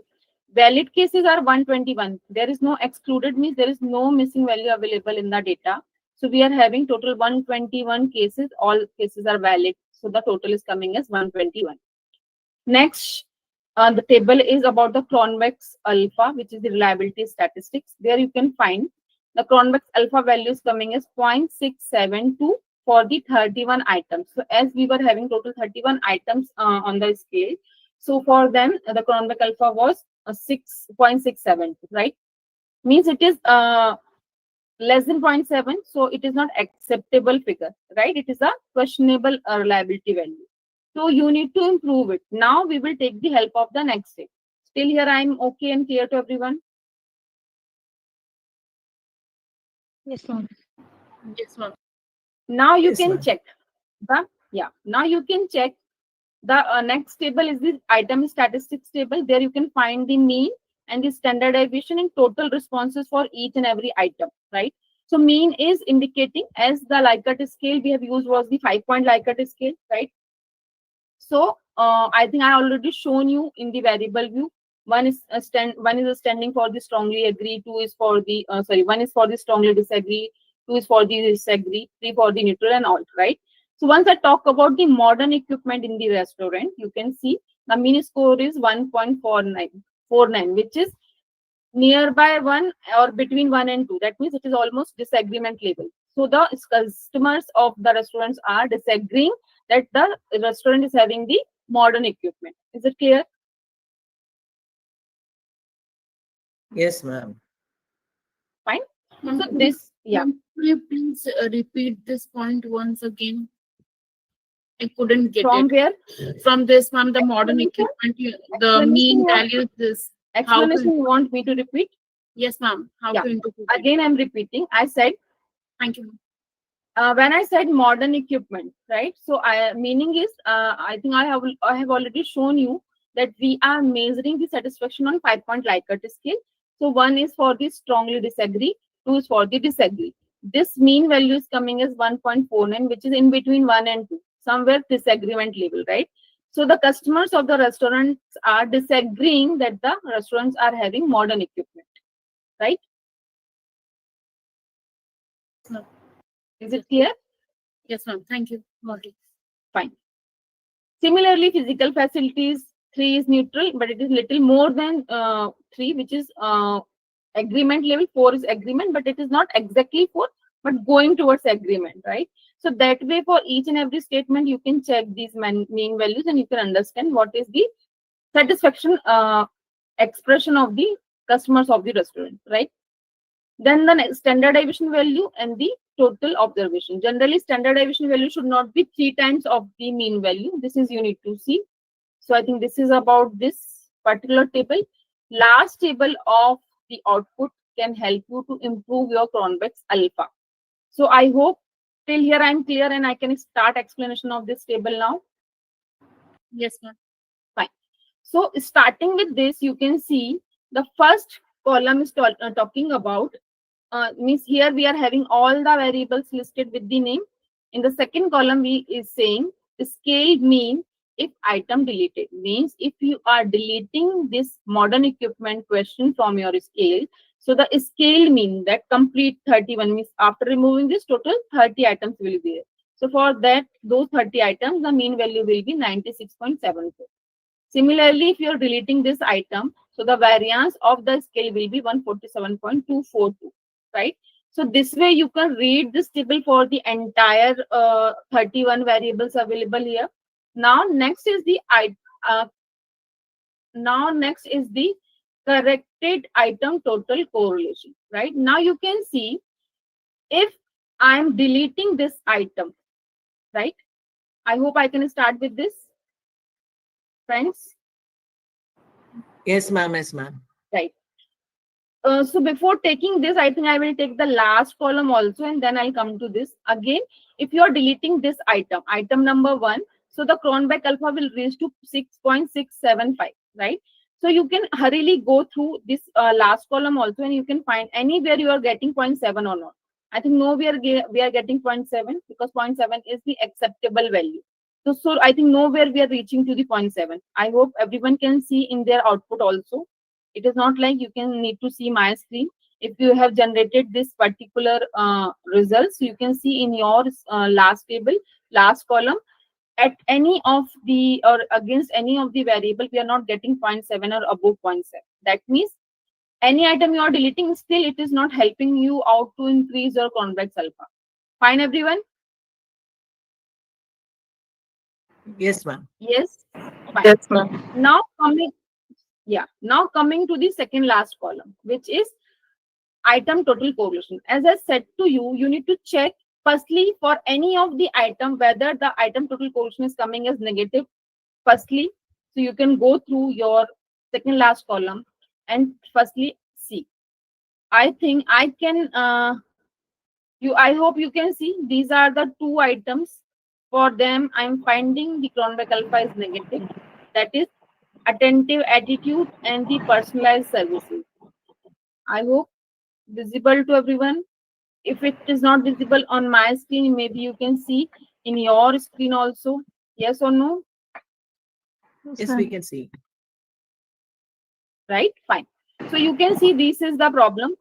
valid cases are 121. There is no excluded, means there is no missing value available in the data. So we are having total 121 cases. All cases are valid. So the total is coming as 121. Next, the table is about the convex alpha, which is the reliability statistics. There you can find the convex alpha values coming as 0.672 for the 31 items. So as we were having total 31 items on the scale, so for them the convex alpha was 6.67, right? Means it is less than 0.7, so it is not acceptable figure, right? It is a questionable reliability value. So you need to improve it. Now we will take the help of the next step. Still here I'm okay and clear to everyone? Yes, ma'am. Yes, ma'am. Now you Yes, can ma'am. check the, now you can check the next table is the item statistics table. There you can find the mean and the standard deviation and total responses for each and every item, right? So mean is indicating, as the Likert scale we have used was the 5-point Likert scale, right? So I think I already shown you in the variable view. One is a standing for the strongly agree, two is for the one is for the strongly disagree, two is for the disagree, three for the neutral and alt, right? So once I talk about the modern equipment in the restaurant, you can see the mean score is 1.49, which is nearby 1 or between 1 and 2. That means it is almost disagreement level. So the customers of the restaurants are disagreeing that the restaurant is having the modern equipment. Is it clear? Yes, ma'am. Fine. So Ma'am, this, Ma'am, could you please repeat this point once again? I couldn't get from it. where From this, ma'am, the modern equipment, the mean value is how explanation to. you want me to repeat? Yes, ma'am. How Yeah. to interpret it? Again, I'm repeating. I said Thank you, ma'am. when I said modern equipment, right? So meaning is I think I have already shown you that we are measuring the satisfaction on 5-point Likert scale. So one is for the strongly disagree, two is for the disagree. This mean value is coming as 1.49, which is in between 1 and 2, somewhere disagreement level, right? So the customers of the restaurants are disagreeing that the restaurants are having modern equipment, right? No. Is it clear? Yes, ma'am. Thank you. Got it. Fine. Similarly, physical facilities, 3 is neutral, but it is little more than 3, which is agreement level. 4 is agreement, but it is not exactly 4, but going towards agreement, right? So that way, for each and every statement, you can check these mean values and you can understand what is the satisfaction expression of the customers of the restaurant, right? Then the next standard deviation value and the total observation. Generally, standard deviation value should not be 3 times of the mean value. This is you need to see. So I think this is about this particular table. Last table of the output can help you to improve your Cronbach's alpha. So I hope till here I'm clear and I can start explanation of this table now. Yes, ma'am. Fine. So starting with this, you can see the first column is talking about means here we are having all the variables listed with the name. In the second column, we is saying scale mean if item deleted, means if you are deleting this modern equipment question from your scale. So the scale mean that complete 31 means after removing this total 30 items will be there. So for that, those 30 items, the mean value will be 96.74. Similarly, if you're deleting this item, so the variance of the scale will be 147.242, right? So this way you can read this table for the entire 31 variables available here. Now next is the corrected item total correlation, right? Now you can see if I'm deleting this item, right? I hope I can start with this, friends. Yes, ma'am. Yes, ma'am. Right. So before taking this, I think I will take the last column also, and then I'll come to this. Again, if you are deleting this item number 1, so the Cronbach alpha will reach to 6.675, right? So you can hurriedly go through this last column also, and you can find anywhere you are getting 0.7 or not. I think nowhere we are getting 0.7 because 0.7 is the acceptable value. So I think nowhere we are reaching to the 0.7. I hope everyone can see in their output also. It is not like you can need to see my screen. If you have generated this particular results, you can see in your last table, last column, at any of the or against any of the variable, we are not getting 0.7 or above 0.7. That means any item you are deleting, still it is not helping you out to increase your Cronbach's alpha. Fine, everyone? Yes, ma'am. Yes? Fine. Yes, ma'am. Now coming to the second last column, which is item total correlation. As I said to you, you need to check Firstly, for any of the item, whether the item total quotient is coming as negative, firstly, so you can go through your second last column and firstly see. I think I can, I hope you can see these are the two items. For them, I'm finding the Cronbach alpha is negative. That is attentive attitude and the personalized services. I hope visible to everyone. If it is not visible on my screen, maybe you can see in your screen also. Yes or no? Yes, we can see. Right? Fine. So you can see this is the problem.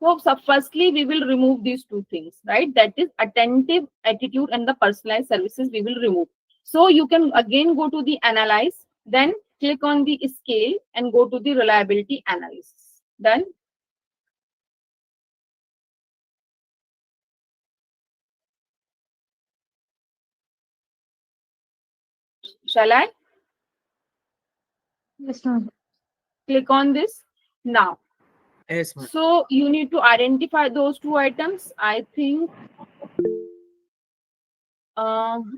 So firstly, we will remove these two things, right? That is attentive attitude and the personalized services we will remove. So you can again go to the analyze, then click on the scale and go to the reliability analysis. Done. Shall I? Yes, ma'am. Click on this now. Yes, ma'am. So you need to identify those two items. I think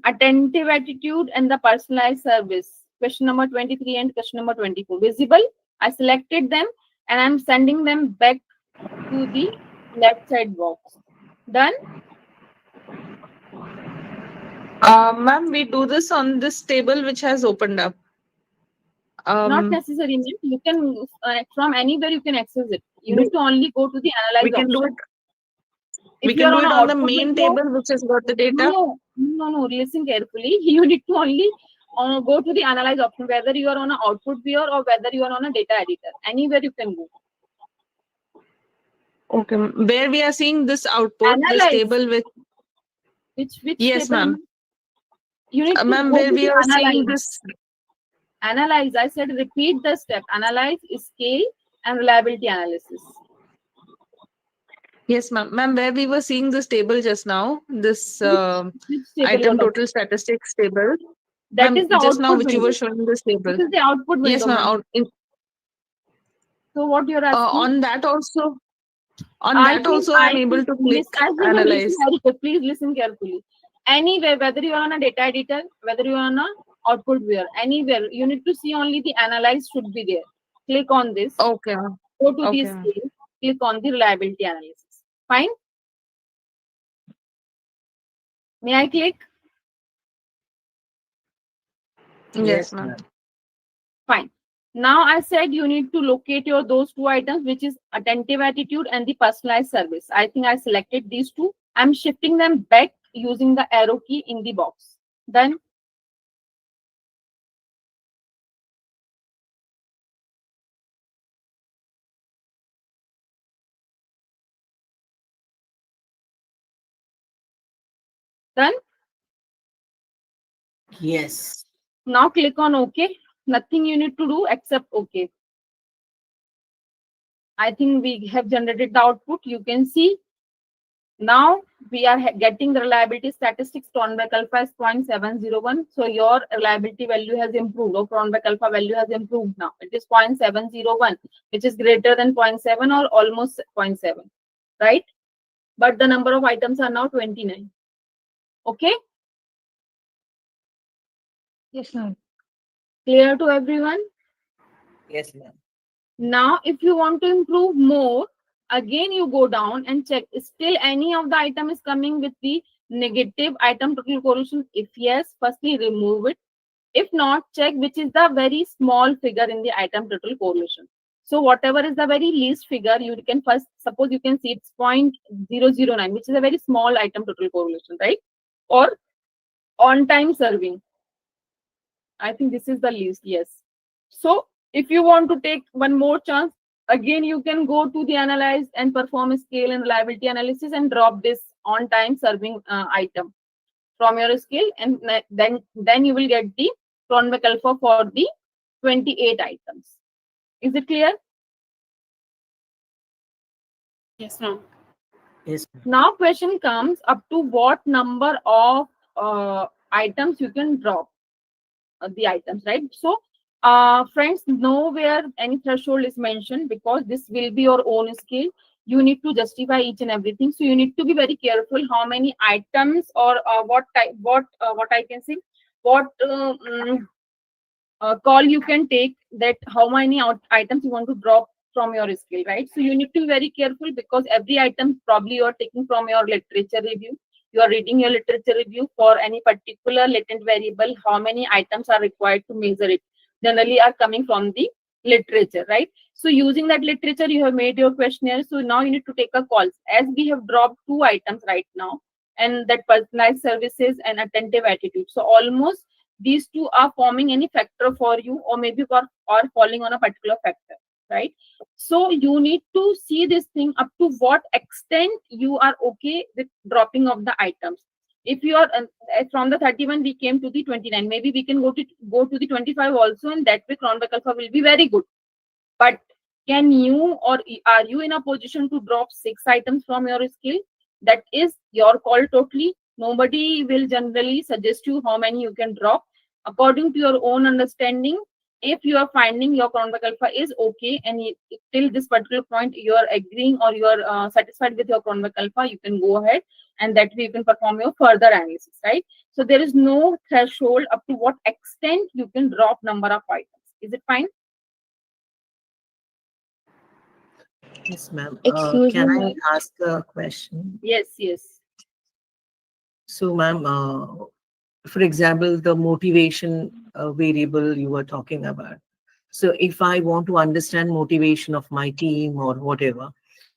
attentive attitude and the personalized service. Question number 23 and question number 24. Visible. I selected them and I'm sending them back to the left side box. Done. Ma'am, we do this on this table which has opened up. Not necessary. Ma'am. You can from anywhere you can access it. You We- need to only go to the analyze we can do option. it. If We you can are do on it a on the output main window, table which has got the data. No. Listen carefully. You need to only go to the analyze option, whether you are on an output viewer or whether you are on a data editor. Anywhere you can go. Okay. Where we are seeing this output, this Analyze. table with Which yes, table? ma'am. You need to Ma'am, go where to we the are seeing analyze. this. Analyze. I said repeat the step. Analyze, scale, and reliability analysis. Yes, ma'am. Ma'am, where we were seeing this table just now, this Which table item you're talking? total statistics table. That Ma'am, is the just now output which you were window. showing this table. This is the output window. Yes, ma'am. ma'am. So what you're asking? On that also, I think I'm able to click analyze. Please listen carefully. Anywhere, whether you are on a data editor, whether you are on a output viewer, anywhere, you need to see only the analyze should be there. Click on this. Okay. Go to the Okay. scale. Click on the reliability analysis. Fine. May I click? Yes, ma'am. Fine. Now I said you need to locate your those two items, which is attentive attitude and the personalized service. I think I selected these two. I'm shifting them back using the arrow key in the box. Done. Done. Yes. Now click on OK. Nothing you need to do except OK. I think we have generated the output. You can see now we are getting the reliability statistics. Cronbach alpha is 0.701. So your reliability value has improved, or Cronbach alpha value has improved now. It is 0.701, which is greater than 0.7 or almost 0.7, right? But the number of items are now 29. Okay? Yes, ma'am. Clear to everyone? Yes, ma'am. Now, if you want to improve more, again you go down and check still any of the item is coming with the negative item total correlation. If yes, firstly remove it. If not, check which is the very small figure in the item total correlation. So whatever is the very least figure, you can first, suppose you can see it's 0.009, which is a very small item total correlation, right? Or on time serving. I think this is the least, yes. So if you want to take one more chance, again, you can go to the analyze and perform a scale and reliability analysis and drop this on time serving item from your scale, and then you will get the Cronbach alpha for the 28 items. Is it clear? Yes, ma'am. Yes, ma'am. Now question comes up to what number of items you can drop the items, right? So friends, nowhere any threshold is mentioned because this will be your own scale. you need to justify each and everything. So you need to be very careful how many items or what type, what I can say, what call you can take, that how many items you want to drop from your skill, right? So you need to be very careful, because every item probably you are taking from your literature review. You are reading your literature review for any particular latent variable, how many items are required to measure it, generally are coming from the literature, right? So using that literature, you have made your questionnaire. So now you need to take a call. As we have dropped 2 items right now, and that personalized services and attentive attitude. So almost these two are forming any factor for you, or maybe are falling on a particular factor, right? So you need to see this thing up to what extent you are okay with dropping of the items. If you are from the 31 we came to the 29, maybe we can go to the 25 also, and that way cronback alpha will be very good. But can you, or are you in a position to drop 6 items from your skill? That is your call totally. Nobody will generally suggest you how many you can drop. According to your own understanding, if you are finding your cronback alpha is okay, and till this particular point you are agreeing, or you are satisfied with your cronback alpha, you can go ahead, and that way you can perform your further analysis, right? So there is no threshold up to what extent you can drop number of items. Is it fine? Yes, ma'am. Excuse Can me, I ma'am. ask a question? Yes, yes. So, ma'am, for example, the motivation variable you were talking about. So, if I want to understand motivation of my team or whatever,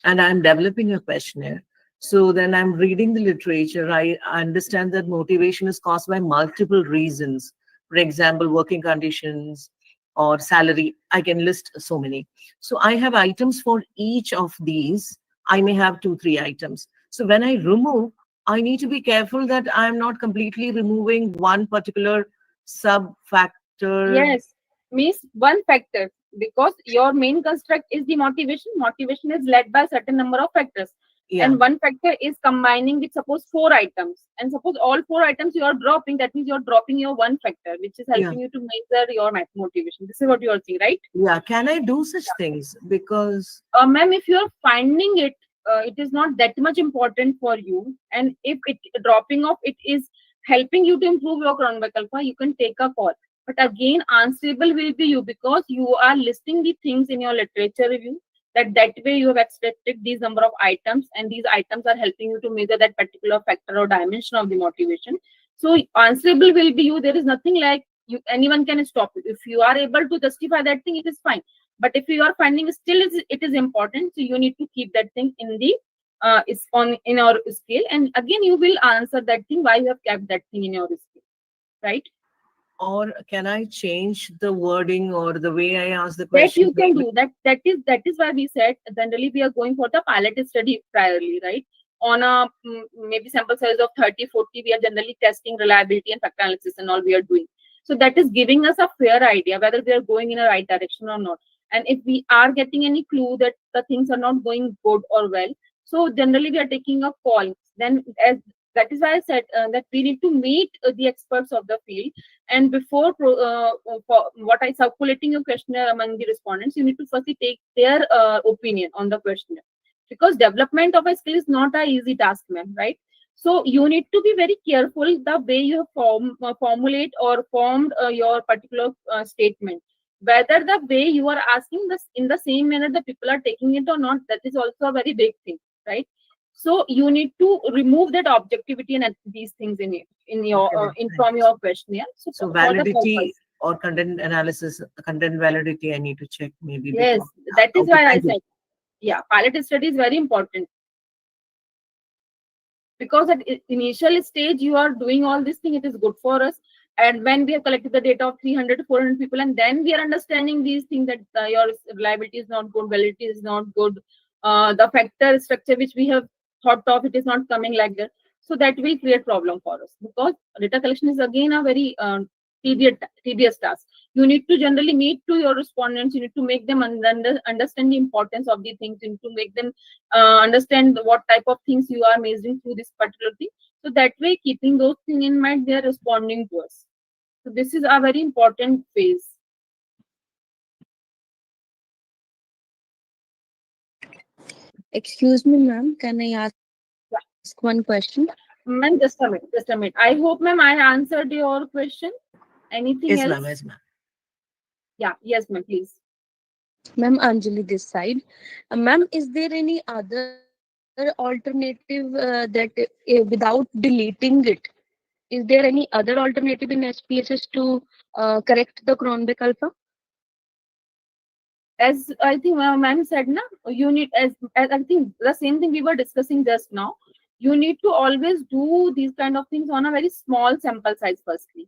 and I'm developing a questionnaire, so then I'm reading the literature, I understand that motivation is caused by multiple reasons. For example, working conditions or salary. I can list so many. So, I have items for each of these. I may have 2, 3 items. So, when I remove, I need to be careful that I'm not completely removing one particular sub factor. Yes, means one factor, because your main construct is the motivation. Motivation is led by a certain number of factors, Yeah. and one factor is combining with suppose 4 items, and suppose all 4 items you are dropping. That means you are dropping your one factor, which is Yeah. helping you to measure your motivation. This is what you are saying, right? Yeah. Can I do such things? Because, Ma'am, if you are finding it, it is not that much important for you, and if it dropping off it is helping you to improve your cronback alpha, you can take a call. But again, answerable will be you, because you are listing the things in your literature review. That way you have extracted these number of items, and these items are helping you to measure that particular factor or dimension of the motivation. So answerable will be you. There is nothing like you anyone can stop it. If you are able to justify that thing, it is fine. But if you are finding still it is important, so you need to keep that thing in the is on in our scale, and again you will answer that thing why you have kept that thing in your scale, right? or can I change the wording or the way I ask the That question? you can do. That is why we said generally we are going for the pilot study priorly, right? On a maybe sample size of 30, 40, we are generally testing reliability and factor analysis and all we are doing. So that is giving us a fair idea whether we are going in a right direction or not. And if we are getting any clue that the things are not going good or well, so generally we are taking a call. Then as that is why I said that we need to meet the experts of the field, and before for what I circulating a questionnaire among the respondents, you need to firstly take their opinion on the questionnaire, because development of a skill is not a easy task, ma'am, right? So you need to be very careful the way you have formulate or formed your particular statement. Whether the way you are asking this in the same manner the people are taking it or not, that is also a very big thing, right? So you need to remove that objectivity and these things in your Okay, in from thanks. your questionnaire. So So for the validity purpose, or content analysis, content validity, I need to check maybe yes, before. that is Okay, why I thank you. said, yeah, pilot study is very important, because at initial stage you are doing all this thing. It is good for us, and when we have collected the data of 300 to 400 people, and then we are understanding these things that your reliability is not good, validity is not good, the factor structure which we have thought of, it is not coming like that. So that will create problem for us, because data collection is again a very tedious task. You need to generally meet to your respondents. You need to make them understand the importance of the things. You need to make them understand what type of things you are measuring through this particular thing. So that way, keeping those things in mind, they are responding to us. So this is a very important phase. Excuse me, ma'am. Can I ask Yeah. one question? Ma'am, just a minute, just a minute. I hope, ma'am, I answered your question. Anything Yes, ma'am. else? Yes, ma'am. Yeah, yes, ma'am, please. Ma'am, Anjali this side. Ma'am, is there any other alternative that without deleting it? Is there any other alternative in SPSS to correct the Cronbeck alpha? As I think ma'am said, na, you need, as I think the same thing we were discussing just now. You need to always do these kind of things on a very small sample size firstly,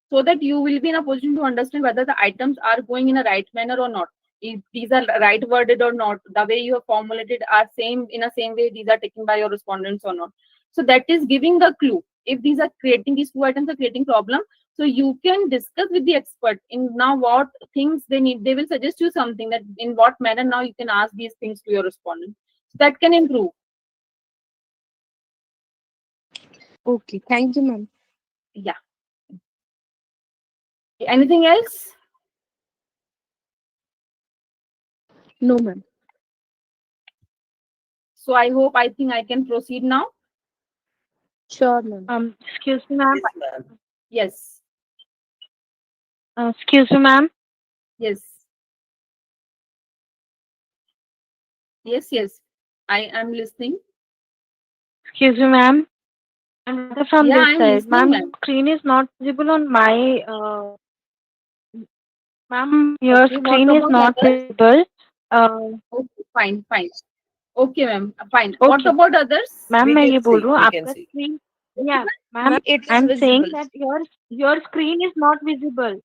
so that you will be in a position to understand whether the items are going in a right manner or not. If these are right worded or not, the way you have formulated are same in a same way these are taken by your respondents or not. So that is giving the clue. If these are creating, these two items are creating problem, so you can discuss with the expert in now what things they need. They will suggest you something that in what manner now you can ask these things to your respondent. So that can improve. Okay, thank you, ma'am. Yeah. Anything else? No, ma'am. So I think I can proceed now. Sure, ma'am. Excuse me, ma'am. Yes, ma'am. Yes. Excuse me, ma'am. Yes. Yes, yes. I am listening. Excuse me, ma'am. I'm Radha from Yeah, this I'm side. listening, Ma'am, your ma'am. screen is not visible on my. Ma'am, your Okay, what screen is about not others? visible. Uh, Okay, fine, fine. Okay, ma'am, fine. What okay. about others? Ma'am We मैं can ये बोल see. रही हूँ We can आपका see. Screen या ma'am Ma'am, it I is am saying visible. That your screen is not visible.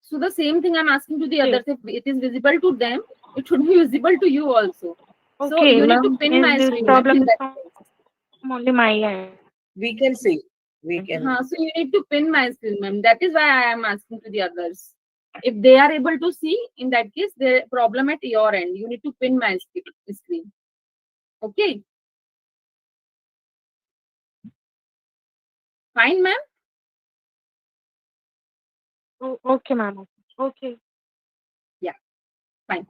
So the same thing I'm asking to the others. If it is visible to them, it should be visible to you also. So Okay, you need to ma'am, pin is my this screen, ma'am, problem in is that from case. only my end? We can see. We can. So you need to pin my screen, ma'am. That is why I am asking to the others. If they are able to see, in that case, the problem at your end. You need to pin my screen. Okay, fine, ma'am. Oh, okay, ma'am. Okay. Yeah, fine.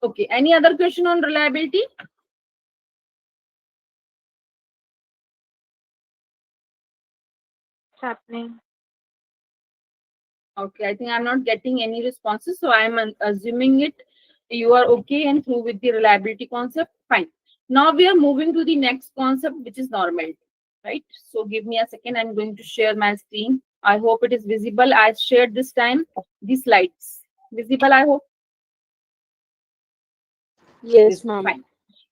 Okay. Any other question on reliability? What's happening? Okay, I think I'm not getting any responses, so I'm assuming it. You are okay and through with the reliability concept. Fine. Now we are moving to the next concept, which is normality. Right. So give me a second. I'm going to share my screen. I hope it is visible. I shared this time the slides. Visible, I hope. Yes, Yes. ma'am. Fine.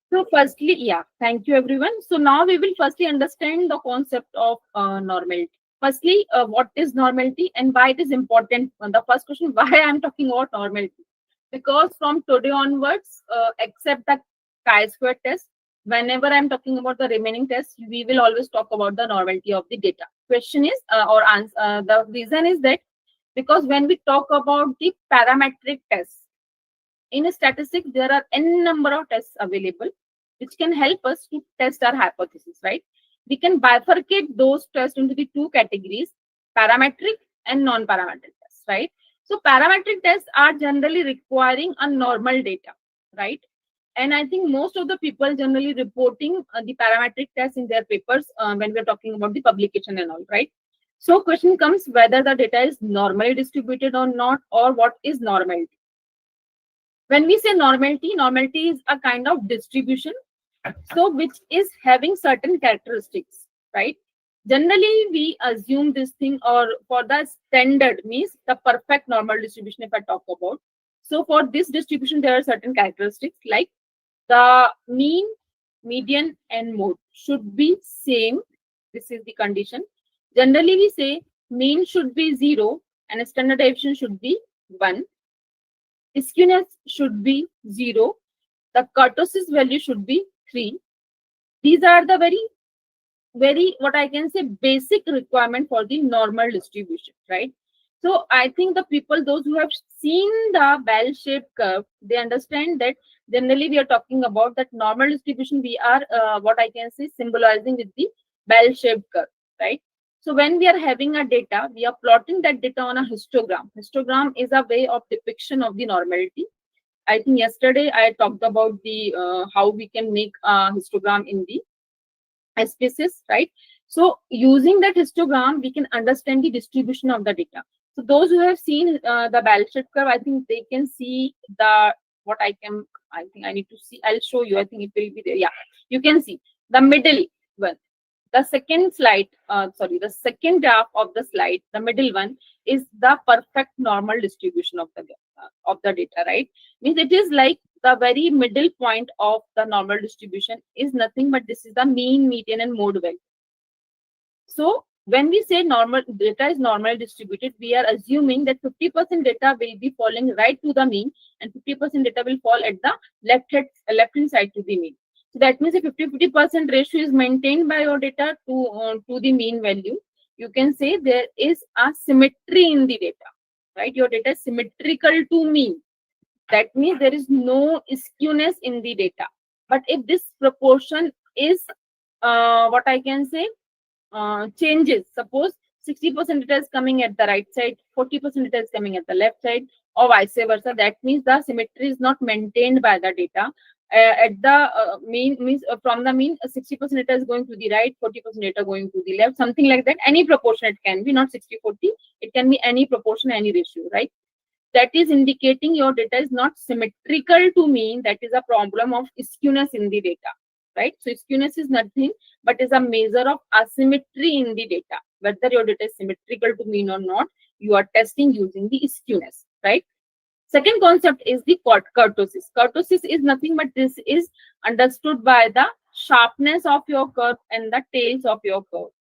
So firstly, yeah, thank you everyone. So now we will firstly understand the concept of normality. Firstly, what is normality and why it is important? The first question, why I'm talking about normality? Because from today onwards, except the chi-square test, whenever I'm talking about the remaining tests, we will always talk about the normality of the data. Question is, or answer, the reason is that because when we talk about the parametric tests, in statistics, there are n number of tests available which can help us to test our hypothesis, right? We can bifurcate those tests into the two categories, parametric and non-parametric tests, right? So parametric tests are generally requiring a normal data, right? And I think most of the people generally reporting the parametric tests in their papers when we're talking about the publication and all, right? So question comes whether the data is normally distributed or not, or what is normality. When we say normality, normality is a kind of distribution, so which is having certain characteristics, right? Generally, we assume this thing, or for the standard means the perfect normal distribution, if I talk about. So for this distribution, there are certain characteristics like the mean, median, and mode should be same. This is the condition. Generally, we say mean should be 0 and standard deviation should be 1. Skewness should be 0. The kurtosis value should be 3. These are the very, what I can say, basic requirement for the normal distribution, right? So I think the people, those who have seen the bell-shaped curve, they understand that generally we are talking about that normal distribution. We are, what I can say, symbolizing with the bell-shaped curve, right? So when we are having a data, we are plotting that data on a histogram. Histogram is a way of depiction of the normality. I think yesterday I talked about the how we can make a histogram in the SPSS, right? So using that histogram, we can understand the distribution of the data. So those who have seen the bell-shaped curve, I think they can see the what I think I need to see. I'll show you. I think it will be there. Yeah, you can see the middle one. The second slide, sorry, the second graph of the slide, the middle one is the perfect normal distribution of the data, right? Means it is like the very middle point of the normal distribution is nothing but this is the mean, median, and mode value. So when we say normal data is normal distributed, we are assuming that 50% data will be falling right to the mean and 50% data will fall at the left hand side to the mean. So that means if 50% ratio is maintained by your data to the mean value, you can say there is a symmetry in the data, right? Your data is symmetrical to mean. That means there is no skewness in the data. But if this proportion is what I can say changes, suppose 60% data is coming at the right side, 40% data is coming at the left side, or vice versa, that means the symmetry is not maintained by the data. At the mean means from the mean 60% data is going to the right, 40% data going to the left, something like that. Any proportion it can be, not 60-40, it can be any proportion, any ratio, right? That is indicating your data is not symmetrical to mean. That is a problem of skewness in the data, right? So skewness is nothing but is a measure of asymmetry in the data. Whether your data is symmetrical to mean or not, you are testing using the skewness, right? Second concept is the kurtosis. Kurtosis is nothing but this is understood by the sharpness of your curve and the tails of your curve.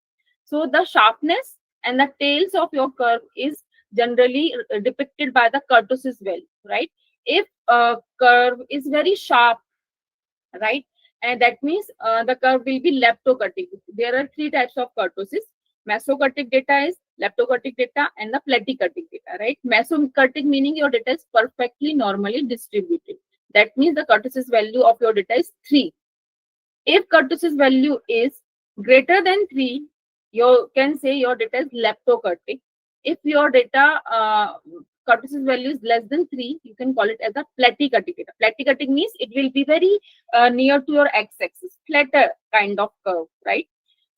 So the sharpness and the tails of your curve is generally depicted by the kurtosis value, right? If a curve is very sharp, right, and that means the curve will be leptokurtic. There are three types of kurtosis. Mesokurtic data is leptokurtic data and the platykurtic data, right? Mesokurtic meaning your data is perfectly normally distributed. That means the kurtosis value of your data is 3. If kurtosis value is greater than 3, you can say your data is leptokurtic. If your data kurtosis value is less than 3, you can call it as a platykurtic data. Platykurtic means it will be very near to your x-axis, flatter kind of curve, right?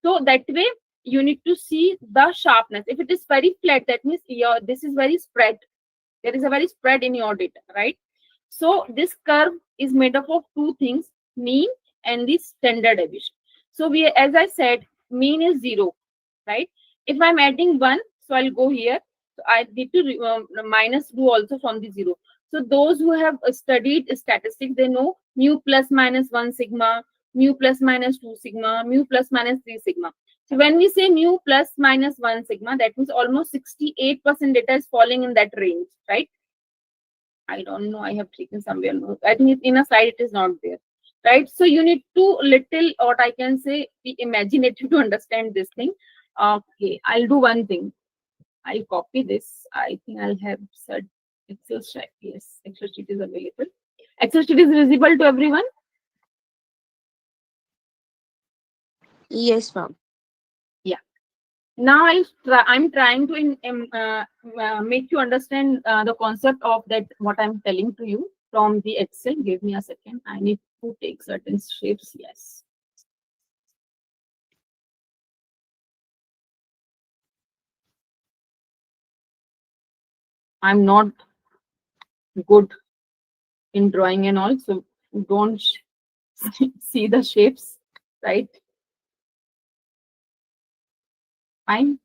So that way you need to see the sharpness. If it is very flat, that means this is very spread. There is a very spread in your data, right? So this curve is made up of two things, mean and the standard deviation. So we, as I said, mean is 0, right? If I'm adding 1, so I'll go here. So I need to minus 2 also from the 0. So those who have studied statistics, they know mu plus minus 1 sigma, mu plus minus 2 sigma, mu plus minus 3 sigma. So when we say mu plus minus 1 sigma, that means almost 68% data is falling in that range, right? I don't know. I have taken somewhere. I think in a slide it is not there, right? So you need to little, what I can say, be imaginative to understand this thing. Okay, I'll do one thing. I'll copy this. I think I'll have said Excel sheet. Yes, Excel sheet is available. Excel sheet is visible to everyone. Yes, ma'am. Yeah. Now I'm trying to make you understand the concept of that what I'm telling to you from the Excel. Give me a second. I need to take certain shapes. Yes. I'm not good in drawing and all, so don't see the shapes, right? Fine.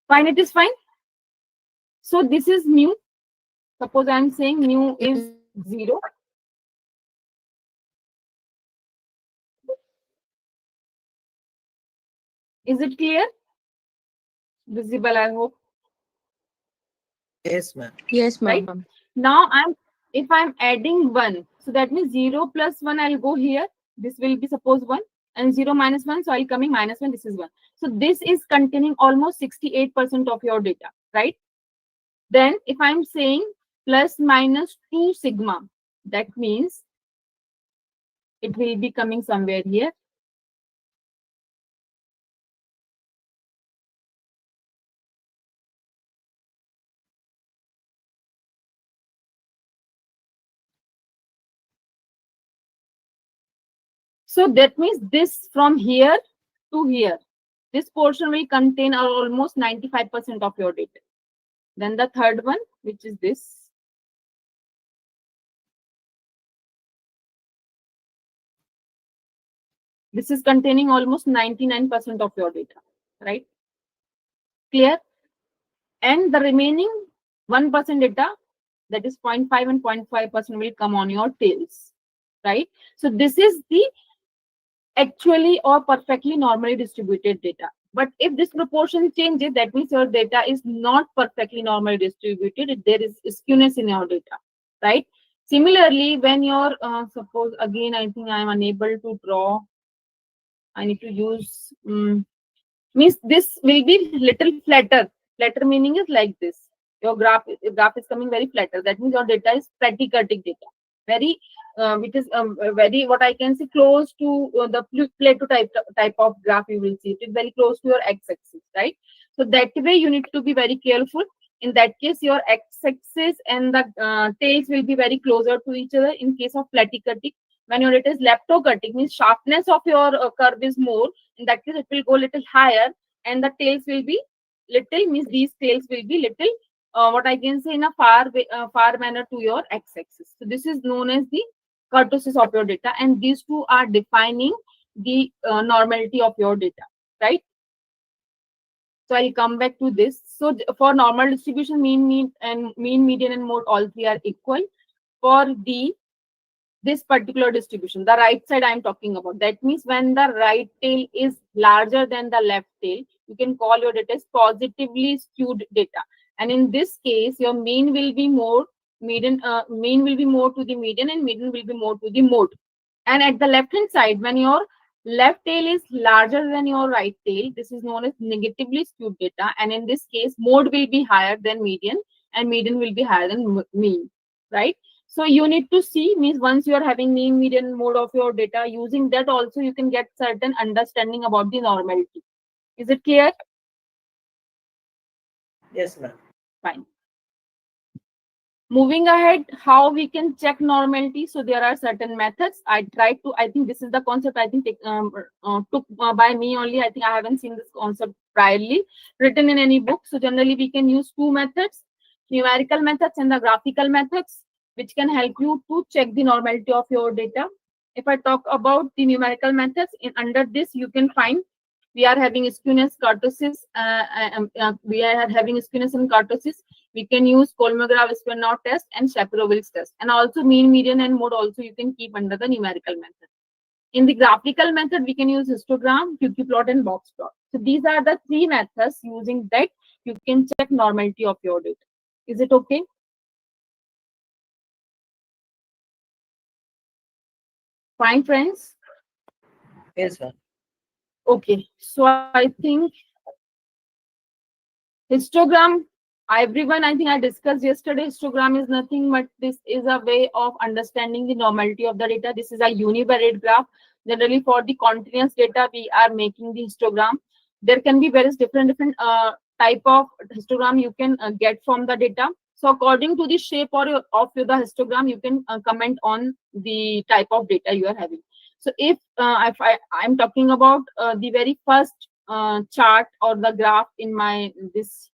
Fine, it is fine. So this is mu. Suppose I'm saying mu is 0. Is it clear? Visible, I hope. Yes, ma'am. Yes, Right? ma'am. Now if I'm adding 1, so that means 0 plus 1, I'll go here. This will be suppose 1 and 0 minus 1. So I'll coming minus 1. This is 1. So this is containing almost 68% of your data, right? Then if I'm saying plus minus 2 sigma, that means it will be coming somewhere here. So that means this from here to here, this portion will contain almost 95% of your data. Then the third one, which is this. This is containing almost 99% of your data, right? Clear? And the remaining 1% data, that is 0.5 and 0.5% will come on your tails, right? So this is the actually or perfectly normally distributed data. But if this proportion changes, that means your data is not perfectly normally distributed. There is skewness in your data, right? Similarly, when you're, suppose again, I think I am unable to draw. I need to use, means this will be little flatter. Flatter meaning is like this. Your graph is coming very flatter. That means your data is plateautic data. Very, it is very, what I can say, close to the plateau type of graph you will see. It is very close to your x-axis, right? So that way you need to be very careful. In that case, your x-axis and the tails will be very closer to each other. In case of plateautic, when your data is leptokurtic, means sharpness of your curve is more. In that case, it will go little higher, and the tails will be little, means these tails will be little, what I can say, in a far manner to your x-axis. So this is known as the kurtosis of your data, and these two are defining the normality of your data, right? So I'll come back to this. So for normal distribution, mean, median, and mode, all three are equal. For this particular distribution, the right side I'm talking about, that means when the right tail is larger than the left tail, you can call your data as positively skewed data. And in this case, your mean will be more, mean will be more to the median, and median will be more to the mode. And at the left hand side, when your left tail is larger than your right tail, this is known as negatively skewed data. And in this case, mode will be higher than median, and median will be higher than mean, right? So you need to see, means once you are having mean, median, mode of your data, using that also you can get certain understanding about the normality. Is it clear? Yes, ma'am. Fine. Moving ahead, how we can check normality. So there are certain methods. I think this is the concept, I think took by me only. I think I haven't seen this concept priorly written in any book. So generally we can use two methods, numerical methods and the graphical methods, which can help you to check the normality of your data. If I talk about the numerical methods, under this you can find we are having skewness, kurtosis. We are having skewness and kurtosis. We can use Kolmogorov-Smirnov test and Shapirovil's test, and also mean, median, and mode also you can keep under the numerical method. In the graphical method, we can use histogram, QQ plot, and box plot. So these are the three methods using that you can check normality of your data. Is it okay? Fine, friends. Yes, ma'am. Okay, so I think histogram, everyone, I think I discussed yesterday, histogram is nothing but this is a way of understanding the normality of the data. This is a univariate graph. Generally for the continuous data, we are making the histogram. There can be various different type of histogram you can get from the data. So according to the shape of the histogram, you can comment on the type of data you are having. So if I'm talking about the very first chart or the graph in my this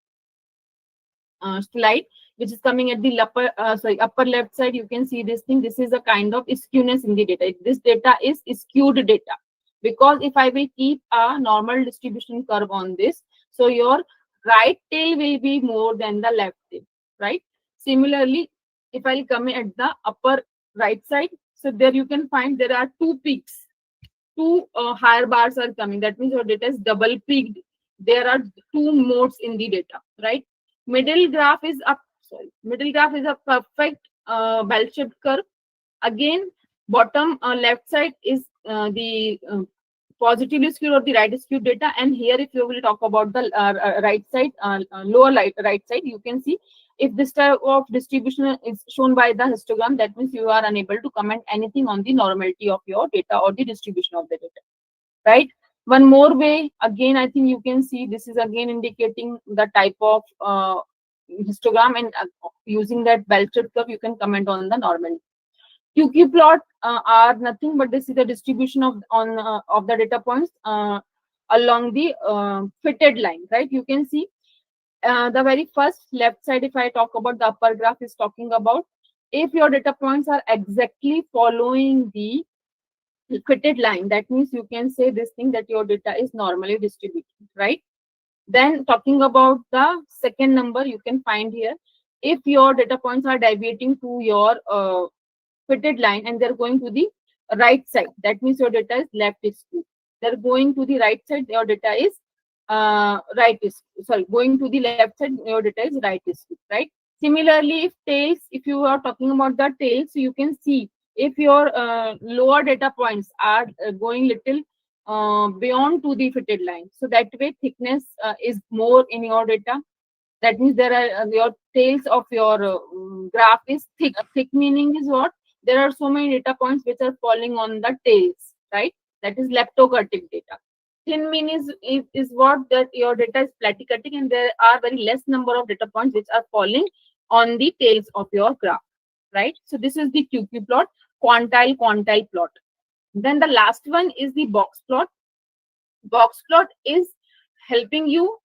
slide, which is coming at the upper left side, you can see this thing. This is a kind of skewness in the data. This data is skewed data, because if I will keep a normal distribution curve on this, so your right tail will be more than the left tail, right? Similarly, if I'll come at the upper right side, so there you can find there are two peaks, two higher bars are coming. That means your data is double peaked. There are two modes in the data, right? Middle graph is a perfect bell-shaped curve. Again, bottom left side is the positively skewed or the right skewed data. And here, if you will talk about the right side, lower right side, you can see if this type of distribution is shown by the histogram, that means you are unable to comment anything on the normality of your data or the distribution of the data, right? One more way, again, I think you can see this is again indicating the type of histogram, and using that bell-shaped curve, you can comment on the normality. QQ plot are nothing but this is the distribution of the data points along the fitted line, right? You can see the very first left side. If I talk about the upper graph, is talking about if your data points are exactly following the fitted line, that means you can say this thing that your data is normally distributed, right? Then talking about the second number, you can find here if your data points are deviating to your fitted line and they're going to the right side, that means your data is left is skewed. They're going to the right side, your data is right is sorry, going to the left side, your data is right is skewed, right? Similarly, if tails, if you are talking about the tails, so you can see if your lower data points are going little beyond to the fitted line, so that way thickness is more in your data. That means there are your tails of your graph is thick. Thick meaning is what? There are so many data points which are falling on the tails, right? That is leptokurtic data. Thin mean is what? That your data is platykurtic and there are very less number of data points which are falling on the tails of your graph, right? So this is the QQ plot, quantile plot. Then the last one is the box plot. Box plot is helping you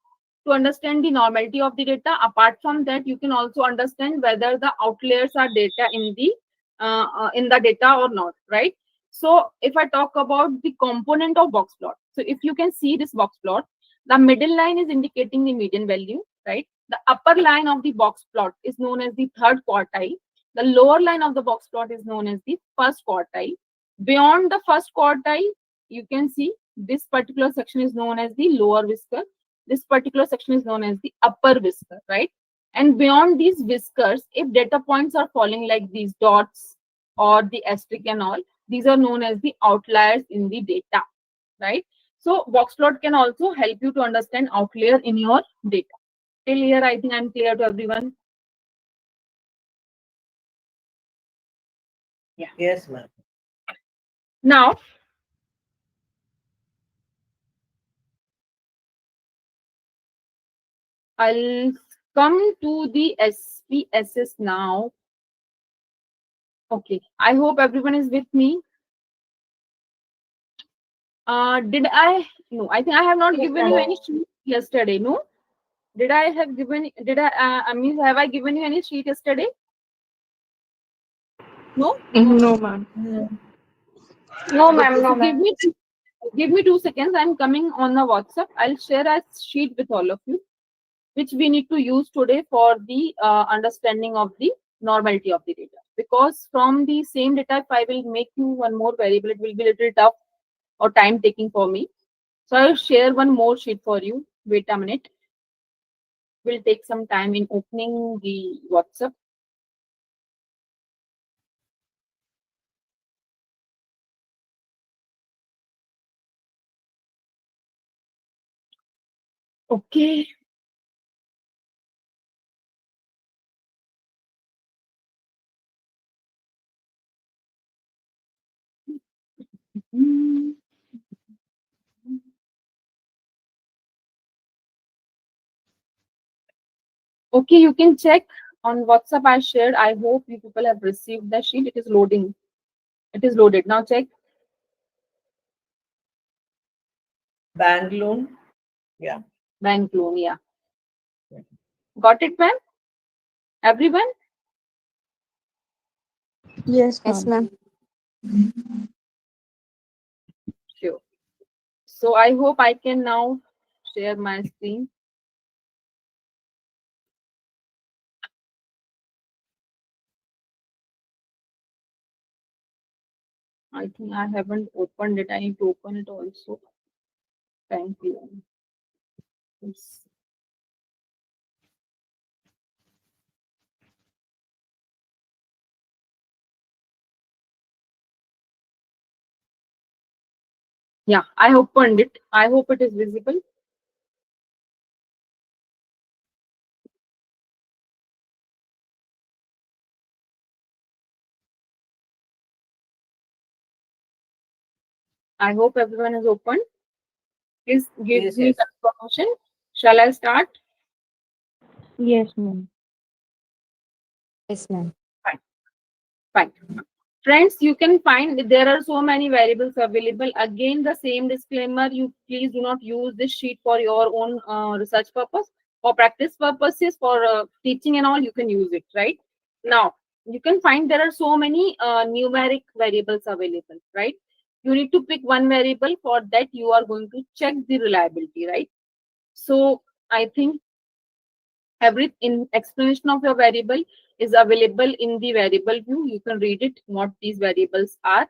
to understand the normality of the data. Apart from that, you can also understand whether the outliers are data in the data or not, right? So if I talk about the component of box plot, so if you can see this box plot, the middle line is indicating the median value, right? The upper line of the box plot is known as the third quartile. The lower line of the box plot is known as the first quartile. Beyond the first quartile, you can see this particular section is known as the lower whisker. This particular section is known as the upper whisker, right? And beyond these whiskers, if data points are falling like these dots or the asterisk and all, these are known as the outliers in the data, right? So box plot can also help you to understand outlier in your data. Till here, I think I'm clear to everyone. Yeah. Yes, ma'am. Now, I'll come to the SPSS now. Okay, I hope everyone is with me. Did I? No, I think I have not given you any sheet yesterday. No, did I have given? Did I mean, have I given you any sheet yesterday? No. No, ma'am. No, Okay, ma'am. so No, ma'am. give me 2 seconds. I'm coming on the WhatsApp. I'll share a sheet with all of you, which we need to use today for the understanding of the normality of the data. Because from the same data, if I will make you one more variable, it will be a little tough or time taking for me. So I'll share one more sheet for you. Wait a minute. Will take some time in opening the WhatsApp. Okay. Hmm. Okay, you can check on WhatsApp I shared. I hope you people have received the sheet. It is loading. It is loaded. Now check. Bank loan. Yeah. Bank loan. Yeah. Got it, ma'am? Everyone? Yes, Yes, ma'am. ma'am. Sure. So I hope I can now share my screen. I think I haven't opened it. I need to open it also. Thank you. Yes. Yeah, I opened it. I hope it is visible. I hope everyone is open. Please give Yes, me yes. confirmation. Shall I start? Yes, ma'am. Yes, ma'am. Fine. Fine. Friends, you can find there are so many variables available. Again, the same disclaimer, you please do not use this sheet for your own research purpose. For practice purposes, for teaching and all, you can use it, right? Now, you can find there are so many numeric variables available, right? You need to pick one variable. For that, you are going to check the reliability, right? So, I think every in explanation of your variable is available in the variable view. You can read it what these variables are.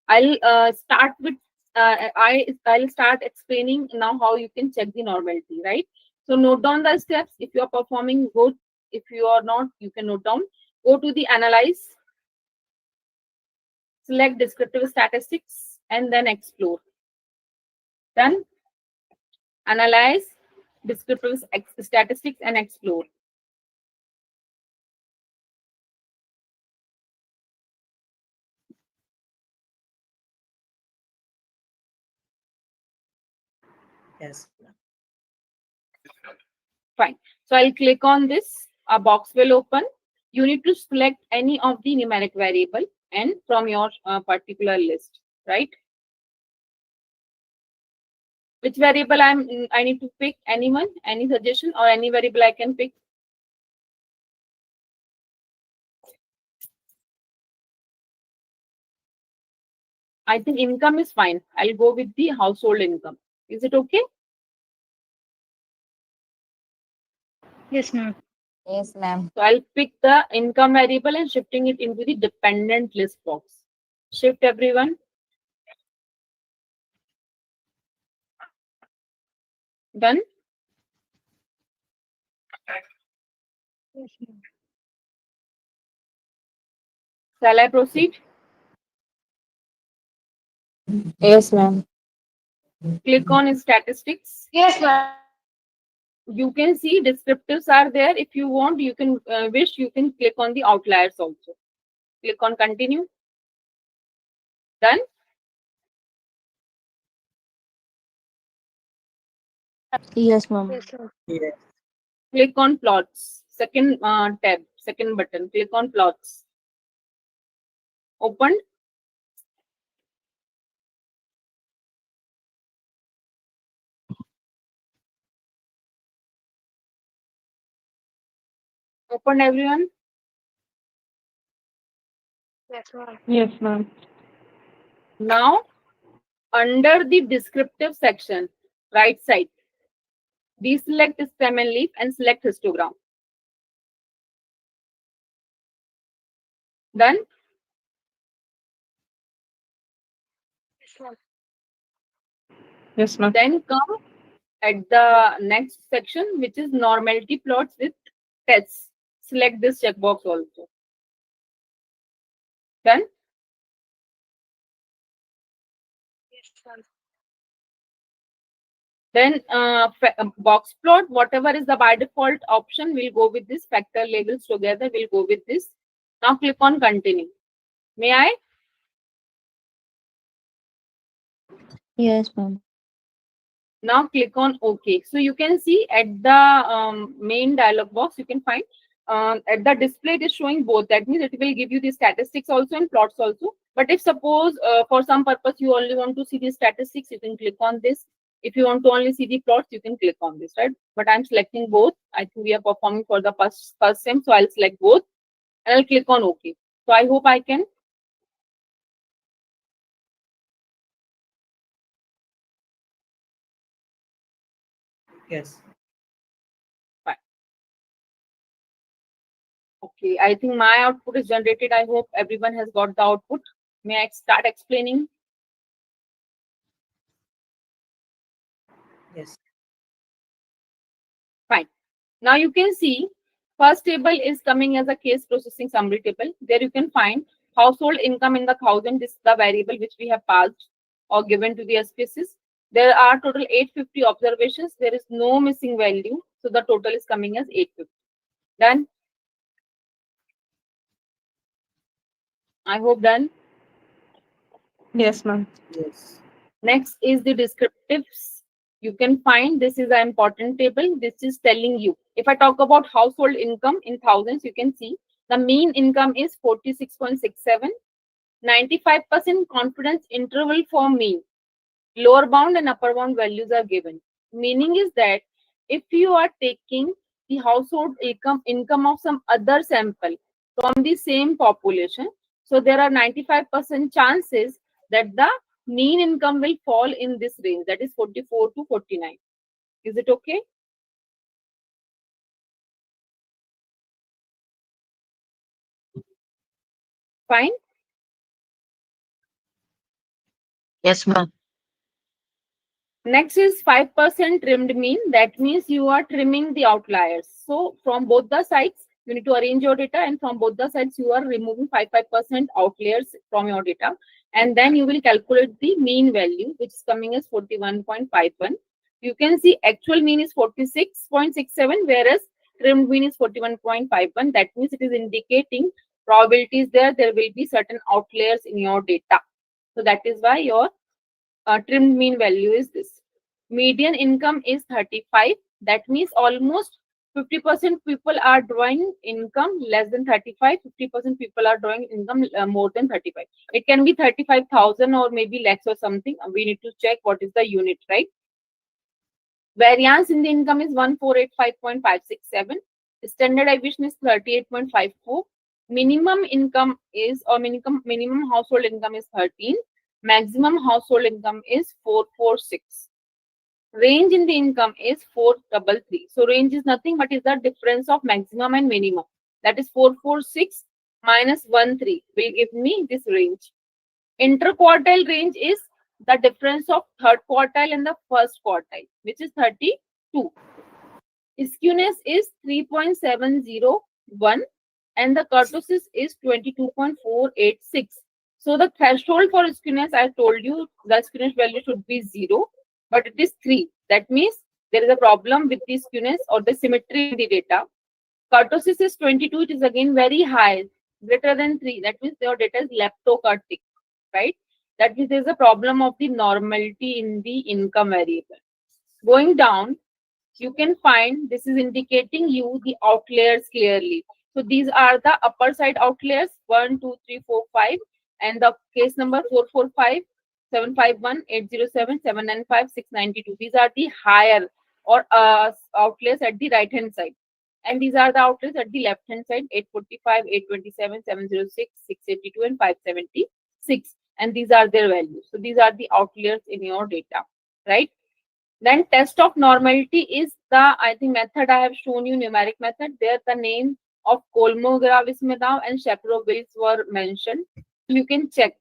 I'll start with I'll start explaining now how you can check the normality, right? So note down the steps. If you are performing, go. If you are not, you can note down. Go to the analyze, select descriptive statistics, and then explore. Then analyze descriptive statistics and explore. Yes. Fine. So I'll click on this. A box will open. You need to select any of the numeric variable and from your particular list, right? Which variable I need to pick? Anyone? Any suggestion or any variable I can pick? I think income is fine. I'll go with the household income. Is it okay? Yes, ma'am. Yes, ma'am. So I'll pick the income variable and shifting it into the dependent list box. Shift everyone. Done. Yes, ma'am. Shall I proceed? Yes, ma'am. Click on statistics. Yes, ma'am. You can see descriptives are there. If you want, you can you can click on the outliers also. Click on continue. Done. Yes, ma'am. Yes, sir. Yes. Click on plots. Second tab, second button. Click on plots. Open. Open everyone. Yes, ma'am. Yes, ma'am. Now, under the descriptive section, right side, deselect stem and leaf and select histogram. Done. Yes, ma'am. Yes, ma'am. Then come at the next section, which is normality plots with tests. Select this checkbox also. Done. Yes, ma'am. Then box plot, whatever is the by default option, we'll go with this. Factor labels together, we'll go with this. Now click on continue. May I? Yes, ma'am. Now click on OK. So you can see at the main dialog box, you can find at the display it is showing both. That means it will give you the statistics also and plots also. But if suppose for some purpose you only want to see the statistics, you can click on this. If you want to only see the plots, you can click on this, right? But I'm selecting both. I think we are performing for the first sem, so I'll select both and I'll click on OK. So I hope I can. Yes. Fine. Okay, I think my output is generated. I hope everyone has got the output. May I start explaining? Yes. Fine. Now you can see first table is coming as a case processing summary table. There you can find household income in the thousand. This is the variable which we have passed or given to the SPSS. There are total 850 observations. There is no missing value. So the total is coming as 850. Done. I hope done. Yes, ma'am. Yes. Next is the descriptives. You can find this is an important table. This is telling you. If I talk about household income in thousands, you can see the mean income is 46.67. 95% confidence interval for mean. Lower bound and upper bound values are given. Meaning is that if you are taking the household income of some other sample from the same population, so there are 95% chances that the mean income will fall in this range, that is 44 to 49. Is it okay? Fine. Yes, ma'am. Next is 5% trimmed mean. That means you are trimming the outliers. So from both the sides, you need to arrange your data, and from both the sides, you are removing 5% outliers from your data. And then you will calculate the mean value, which is coming as 41.51. You can see actual mean is 46.67, whereas trimmed mean is 41.51. That means it is indicating probabilities there will be certain outliers in your data. So that is why your trimmed mean value is this. Median income is 35. That means almost 50% people are drawing income less than 35. 50% people are drawing income more than 35. It can be 35,000 or maybe lakhs or something. We need to check what is the unit, right? Variance in the income is 1485.567. Standard deviation is 38.54. Minimum income is, or minimum household income is 13. Maximum household income is 446. Range in the income is 433. So range is nothing but is the difference of maximum and minimum. That is 446 minus 13 will give me this range. Interquartile range is the difference of third quartile and the first quartile, which is 32. Skewness is 3.701 and the kurtosis is 22.486. So the threshold for skewness, I told you the skewness value should be 0, but it is 3. That means there is a problem with the skewness or the symmetry in the data. Kurtosis is 22, it is again very high, greater than 3. That means your data is leptokurtic, right? That means there is a problem of the normality in the income variable. Going down, you can find this is indicating you the outliers clearly. So these are the upper side outliers 1, 2, 3, 4, 5, and the case number 445, 751, 807, 795, 692. These are the higher or outliers at the right hand side. And these are the outliers at the left hand side 845, 827, 706, 682, and 576. And these are their values. So these are the outliers in your data, right? Then test of normality is the, I think, method I have shown you, numeric method. There the name of Kolmogorov-Smirnov and Shapiro-Wills were mentioned. You can check.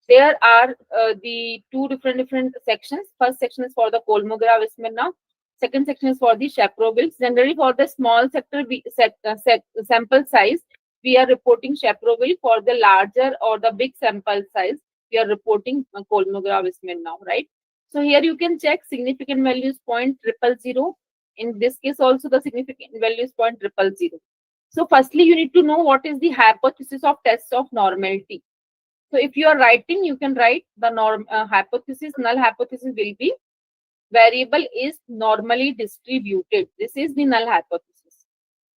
There are the two different sections. First section is for the Kolmogorov-Smirnov. Second section is for the Shapiro-Wills. Generally for the small sector sample size, we are reporting Shapiro-Wills. For the larger or the big sample size, we are reporting Kolmogorov-Smirnov, right? So here you can check significant values 0.000. In this case also the significant value is 0.000. So firstly you need to know what is the hypothesis of test of normality. So if you are writing, you can write the hypothesis, null hypothesis will be variable is normally distributed. This is the null hypothesis.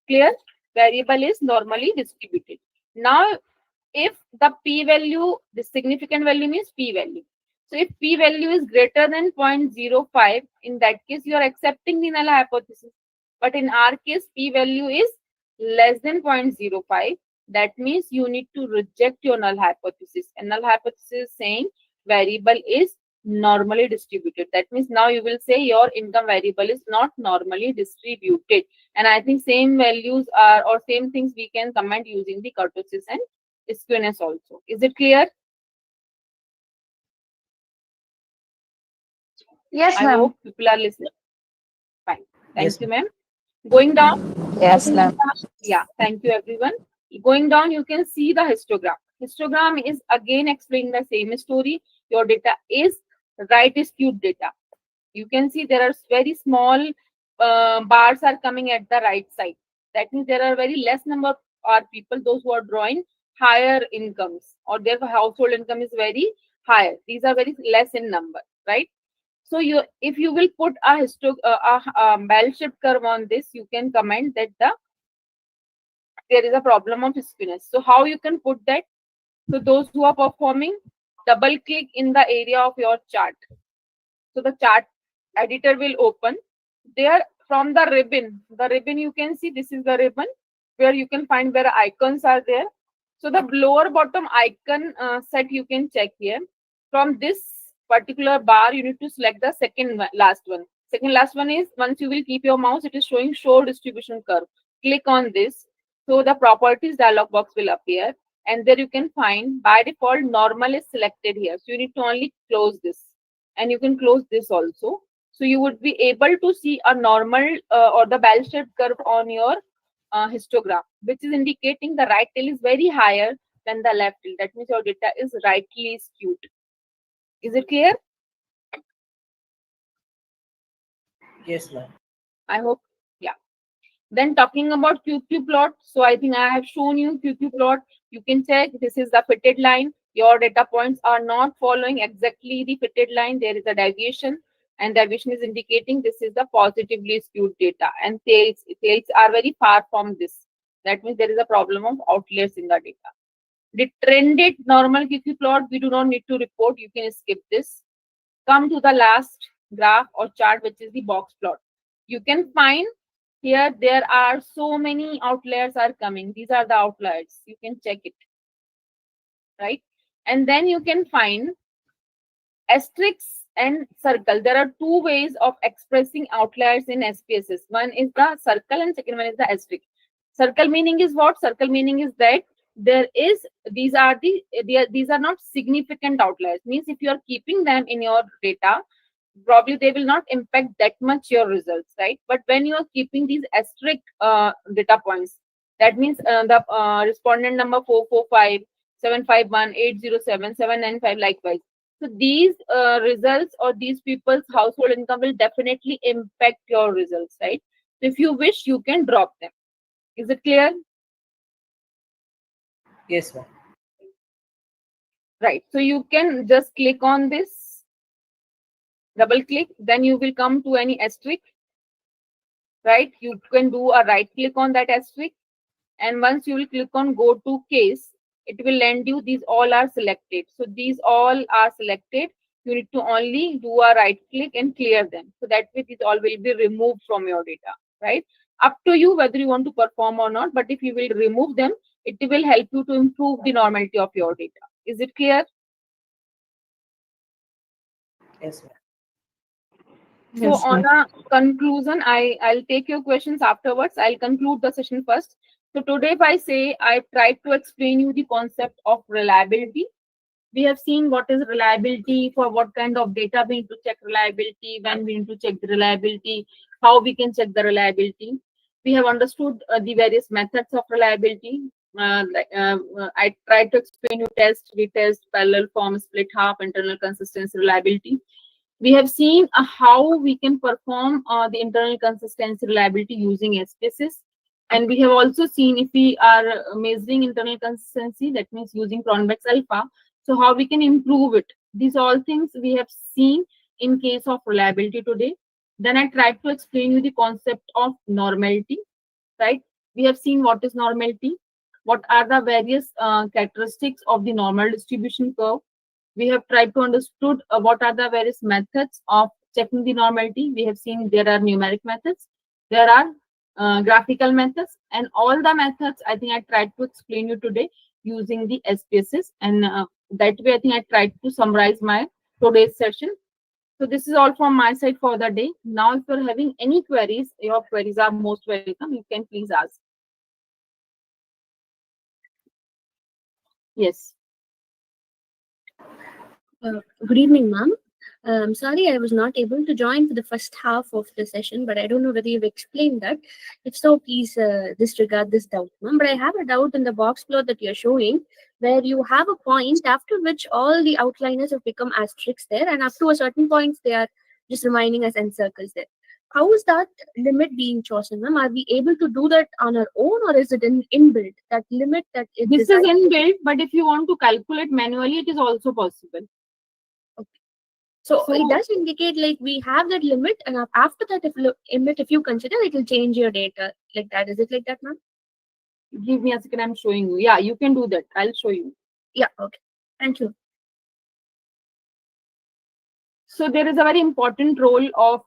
Clear? Variable is normally distributed. Now if the p-value, the significant value means p-value. So if p-value is greater than 0.05, in that case you are accepting the null hypothesis. But in our case, p-value is less than 0.05. That means you need to reject your null hypothesis. And null hypothesis is saying variable is normally distributed. That means now you will say your income variable is not normally distributed. And I think same values are, or same things we can comment using the kurtosis and skewness also. Is it clear? Yes, I ma'am. hope people are listening. Fine. Thank Yes, you, ma'am. Going down. Yes, ma'am. Yeah, thank you, everyone. Going down, you can see the histogram. Histogram is again explaining the same story. Your data is right skewed data. You can see there are very small bars are coming at the right side. That means there are very less number of people, those who are drawing higher incomes or their household income is very higher. These are very less in number, right? So you, if you will put a bell-shaped curve on this, you can comment that there is a problem of skewness. So how you can put that? So those who are performing, double click in the area of your chart. So the chart editor will open. There from the ribbon you can see this is the ribbon where you can find where icons are there. So the lower bottom icon set you can check here. From this particular bar, you need to select the last one. Second last one is once you will keep your mouse, it is showing show distribution curve. Click on this. So the properties dialog box will appear, and there you can find by default normal is selected here. So you need to only close this, and you can close this also. So you would be able to see a normal or the bell-shaped curve on your histogram, which is indicating the right tail is very higher than the left tail. That means your data is rightly skewed. Is it clear? Yes, ma'am. I hope. Yeah. Then talking about QQ plot. So I think I have shown you QQ plot. You can check this is the fitted line. Your data points are not following exactly the fitted line. There is a deviation, and deviation is indicating this is the positively skewed data, and tails are very far from this. That means there is a problem of outliers in the data. The trended normal QQ plot, we do not need to report. You can skip this. Come to the last graph or chart, which is the box plot. You can find here there are so many outliers are coming. These are the outliers. You can check it, right? And then you can find asterisks and circle. There are two ways of expressing outliers in SPSS. One is the circle and second one is the asterisk. Circle meaning is what? Circle meaning is that there is these are not significant outliers. Means if you are keeping them in your data, probably they will not impact that much your results, right? But when you are keeping these asterisk data points, that means the respondent number 445, 751, 807, 795, likewise. So these results or these people's household income will definitely impact your results, right? So if you wish, you can drop them. Is it clear? Yes, ma'am. Right. So you can just click on this, double click, then you will come to any asterisk, right? You can do a right click on that asterisk, and once you will click on go to case, it will lend you these all are selected. So these all are selected. You need to only do a right click and clear them. So that way these all will be removed from your data, right? Up to you whether you want to perform or not, but if you will remove them, it will help you to improve the normality of your data. Is it clear? Yes, ma'am. So on a conclusion, I'll take your questions afterwards. I'll conclude the session first. So today, if I say I tried to explain you the concept of reliability, we have seen what is reliability, for what kind of data we need to check reliability, when we need to check the reliability, how we can check the reliability. We have understood the various methods of reliability. I tried to explain you test, retest, parallel form, split half, internal consistency, reliability. We have seen how we can perform the internal consistency reliability using SPSS. And we have also seen if we are measuring internal consistency, that means using Cronbach's alpha, so how we can improve it. These all things we have seen in case of reliability today. Then I tried to explain you the concept of normality, right? We have seen what is normality, what are the various characteristics of the normal distribution curve. We have tried to understood what are the various methods of checking the normality. We have seen there are numeric methods, there are graphical methods, and all the methods I think I tried to explain you today using the SPSS, and that way I think I tried to summarize my today's session. So this is all from my side for the day. Now if you're having any queries, your queries are most welcome. You can please ask. Yes. Good evening, ma'am. Sorry, I was not able to join for the first half of the session, but I don't know whether you've explained that. If so, please disregard this doubt, ma'am. But I have a doubt in the box plot that you're showing, where you have a point after which all the outliners have become asterisks there, and up to a certain point, they are just remaining as encircles there. How is that limit being chosen, ma'am? Are we able to do that on our own, or is it inbuilt, that limit that it This is inbuilt, but if you want to calculate manually, it is also possible. So it does indicate like we have that limit, and after that, if you consider, it will change your data like that. Is it like that, ma'am? Give me a second, I'm showing you. Yeah, you can do that. I'll show you. Yeah, okay. Thank you. So there is a very important role of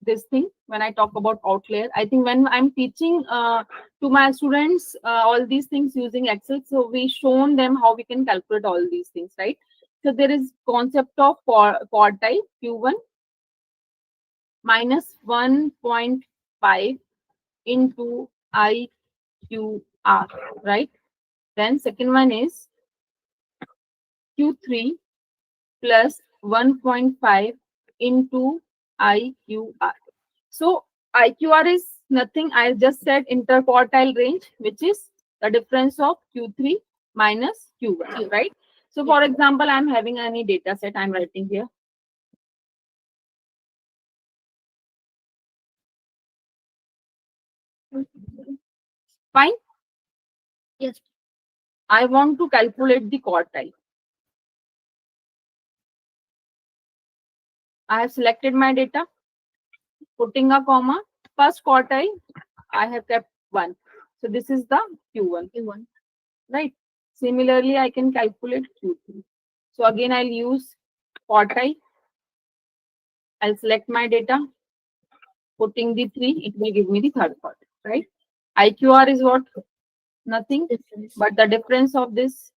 this thing when I talk about outlier. I think when I'm teaching to my students all these things using Excel, so we shown them how we can calculate all these things, right? So there is concept of quartile Q1 minus 1.5 into IQR, right? Then second one is Q3 plus 1.5 into IQR. So IQR is nothing. I just said interquartile range, which is the difference of Q3 minus Q1, right? So for example, I'm having any data set I'm writing here. Fine. Yes. I want to calculate the quartile. I have selected my data, putting a comma. First quartile, I have kept 1. So this is the Q1. Q1. Right. Similarly, I can calculate Q3. So again, I'll use quartile. I'll select my data, putting the 3, it will give me the third quartile, right? IQR is what? Nothing, Difference. but the difference of this.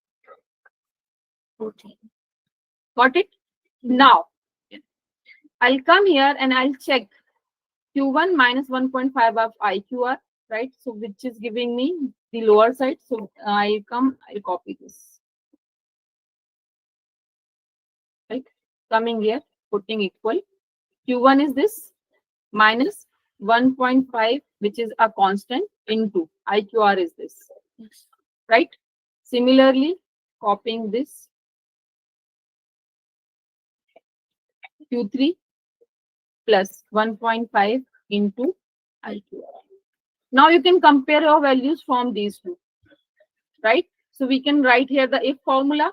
14. Got it? Now, I'll come here and I'll check Q1 minus 1.5 of IQR, right? So which is giving me the lower side. So I'll copy this. Right? Coming here, putting equal. Q1 is this minus 1.5, which is a constant, into IQR is this. Yes. Right? Similarly, copying this Q3 plus 1.5 into IQR. Now you can compare your values from these two, right? So we can write here the if formula,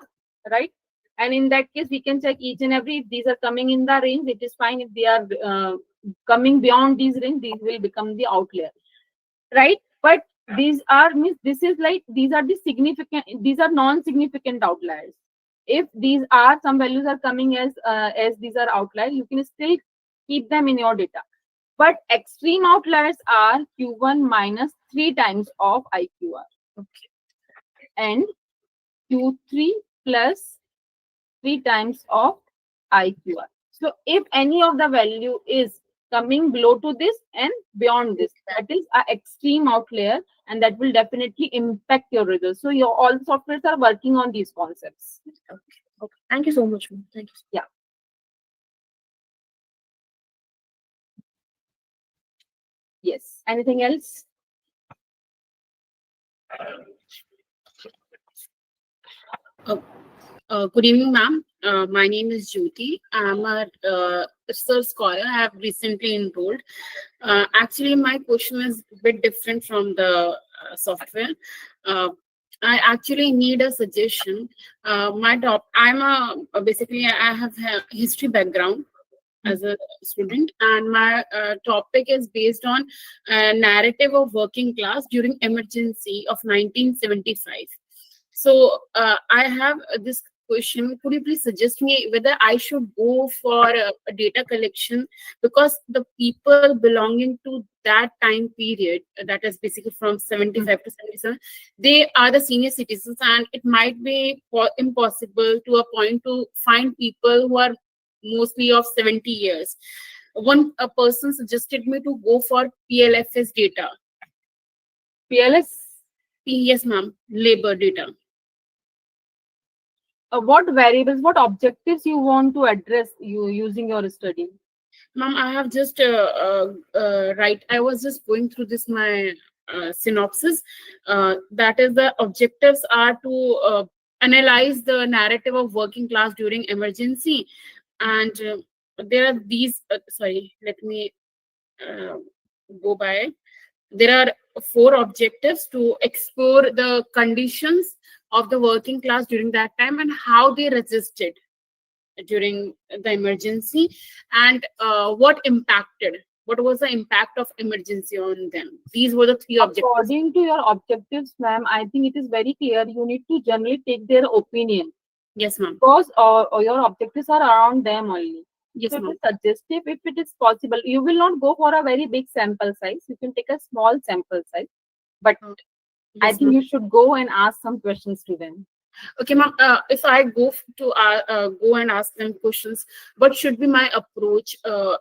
right? And in that case, we can check each and every, if these are coming in the range, it is fine. If they are coming beyond these range, these will become the outlier, right? But these are, means this is like, these are the significant, these are non-significant outliers. If these are, some values are coming as these are outliers, you can still keep them in your data. But extreme outliers are Q1 minus 3 times of IQR. Okay. And Q3 plus 3 times of IQR. So if any of the value is coming below to this and beyond this, that is an extreme outlier, and that will definitely impact your results. So your all softwares are working on these concepts. Okay. Okay. Thank you so much, ma'am. Thank you. Yeah. Yes. Anything else? Good evening, ma'am. My name is Jyoti. I'm a research scholar. I have recently enrolled. Actually, my question is a bit different from the software. I actually need a suggestion. Basically, I have a history background as a student, and my topic is based on narrative of working class during emergency of 1975. So I have this question. Could you please suggest me whether I should go for a data collection, because the people belonging to that time period, that is basically from 75 to 77, they are the senior citizens, and it might be impossible to a point to find people who are mostly of 70 years. A person suggested me to go for PLFS data. PLS? Yes, ma'am. Labor data. What variables, what objectives you want to address you using your study? Ma'am, I have just I was just going through this my synopsis. That is, the objectives are to analyze the narrative of working class during emergency, and there are these. Sorry, let me go by. There are 4 objectives: to explore the conditions of the working class during that time and how they resisted during the emergency, and what impacted What was the impact of emergency on them? These were the three objectives. According to your objectives, ma'am, I think it is very clear. You need to generally take their opinion Yes, ma'am. because your objectives are around them only. Yes, So it ma'am. is suggestive if it is possible. You will not go for a very big sample size. You can take a small sample size, but I Yes, think ma'am. you should go and ask some questions to them. Okay, ma'am. If I go and ask them questions, what should be my approach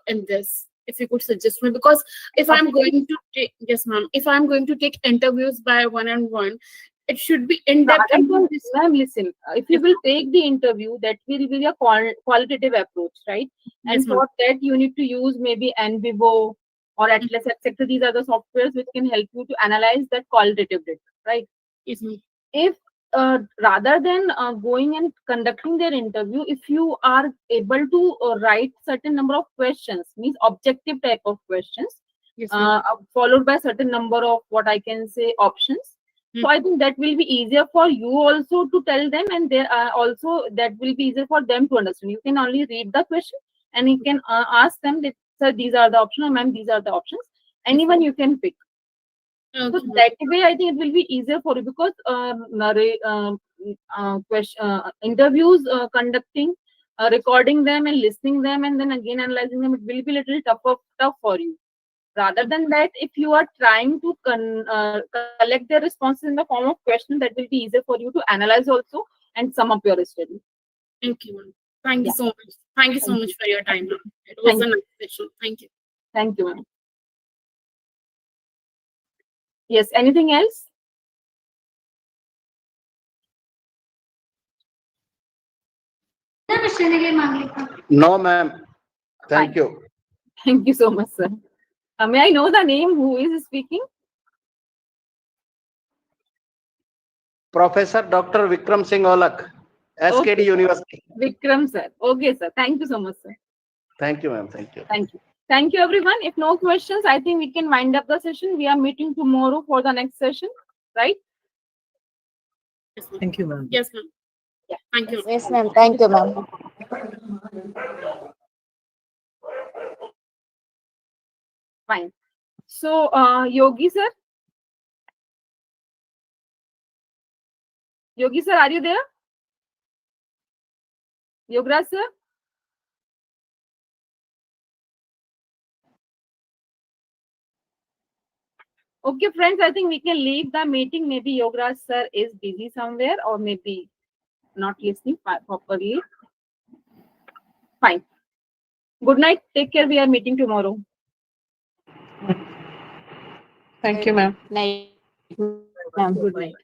in this? If you could suggest me, because if I'm going to take, yes, ma'am, if I'm going to take interviews by one-on-one, it should be in-depth Rather than, interviews. ma'am, listen, if you will take the interview, that will be a qualitative approach, right? And Yes, ma'am. for that, you need to use maybe NVivo or Atlas, etc. These are the softwares which can help you to analyze that qualitative data, right? Yes, ma'am. If rather than going and conducting their interview, if you are able to write certain number of questions, means objective type of questions, Yes, ma'am. followed by certain number of what I can say options. So I think that will be easier for you also to tell them, and there also that will be easier for them to understand. You can only read the question and you can ask them that, sir, these are the options, or ma'am, these are the options. Anyone you can pick. So Okay, ma'am. that way, I think it will be easier for you because interviews conducting, recording them and listening them, and then again analyzing them, it will be a little tough for you. Rather than that, if you are trying to collect their responses in the form of questions, that will be easier for you to analyze also and sum up your study. Okay, ma'am. Thank you Yeah. so much. Thank you so Thank much for your time, ma'am. It was a nice session. Thank you. Thank you, ma'am. Yes, anything else? No, ma'am. Thank Fine. you. Thank you so much, sir. May I know the name? Who is speaking? Professor Dr. Vikram Singh Olak, SKD Okay. University. Vikram, sir. Okay, sir. Thank you so much, sir. Thank you, ma'am. Thank you. Thank you. Thank you, everyone. If no questions, I think we can wind up the session. We are meeting tomorrow for the next session, right? Yes, ma'am. Thank you, ma'am. Yes, ma'am. Yeah. Thank you, ma'am. Yes, ma'am. Thank you, ma'am. Fine. So, Yogi, sir. Yogi, sir, are you there? Yograj, sir? Okay, friends, I think we can leave the meeting. Maybe Yograj, sir, is busy somewhere or maybe not listening properly. Fine. Good night. Take care. We are meeting tomorrow. Thank you, ma'am. Night, ma'am. Good night.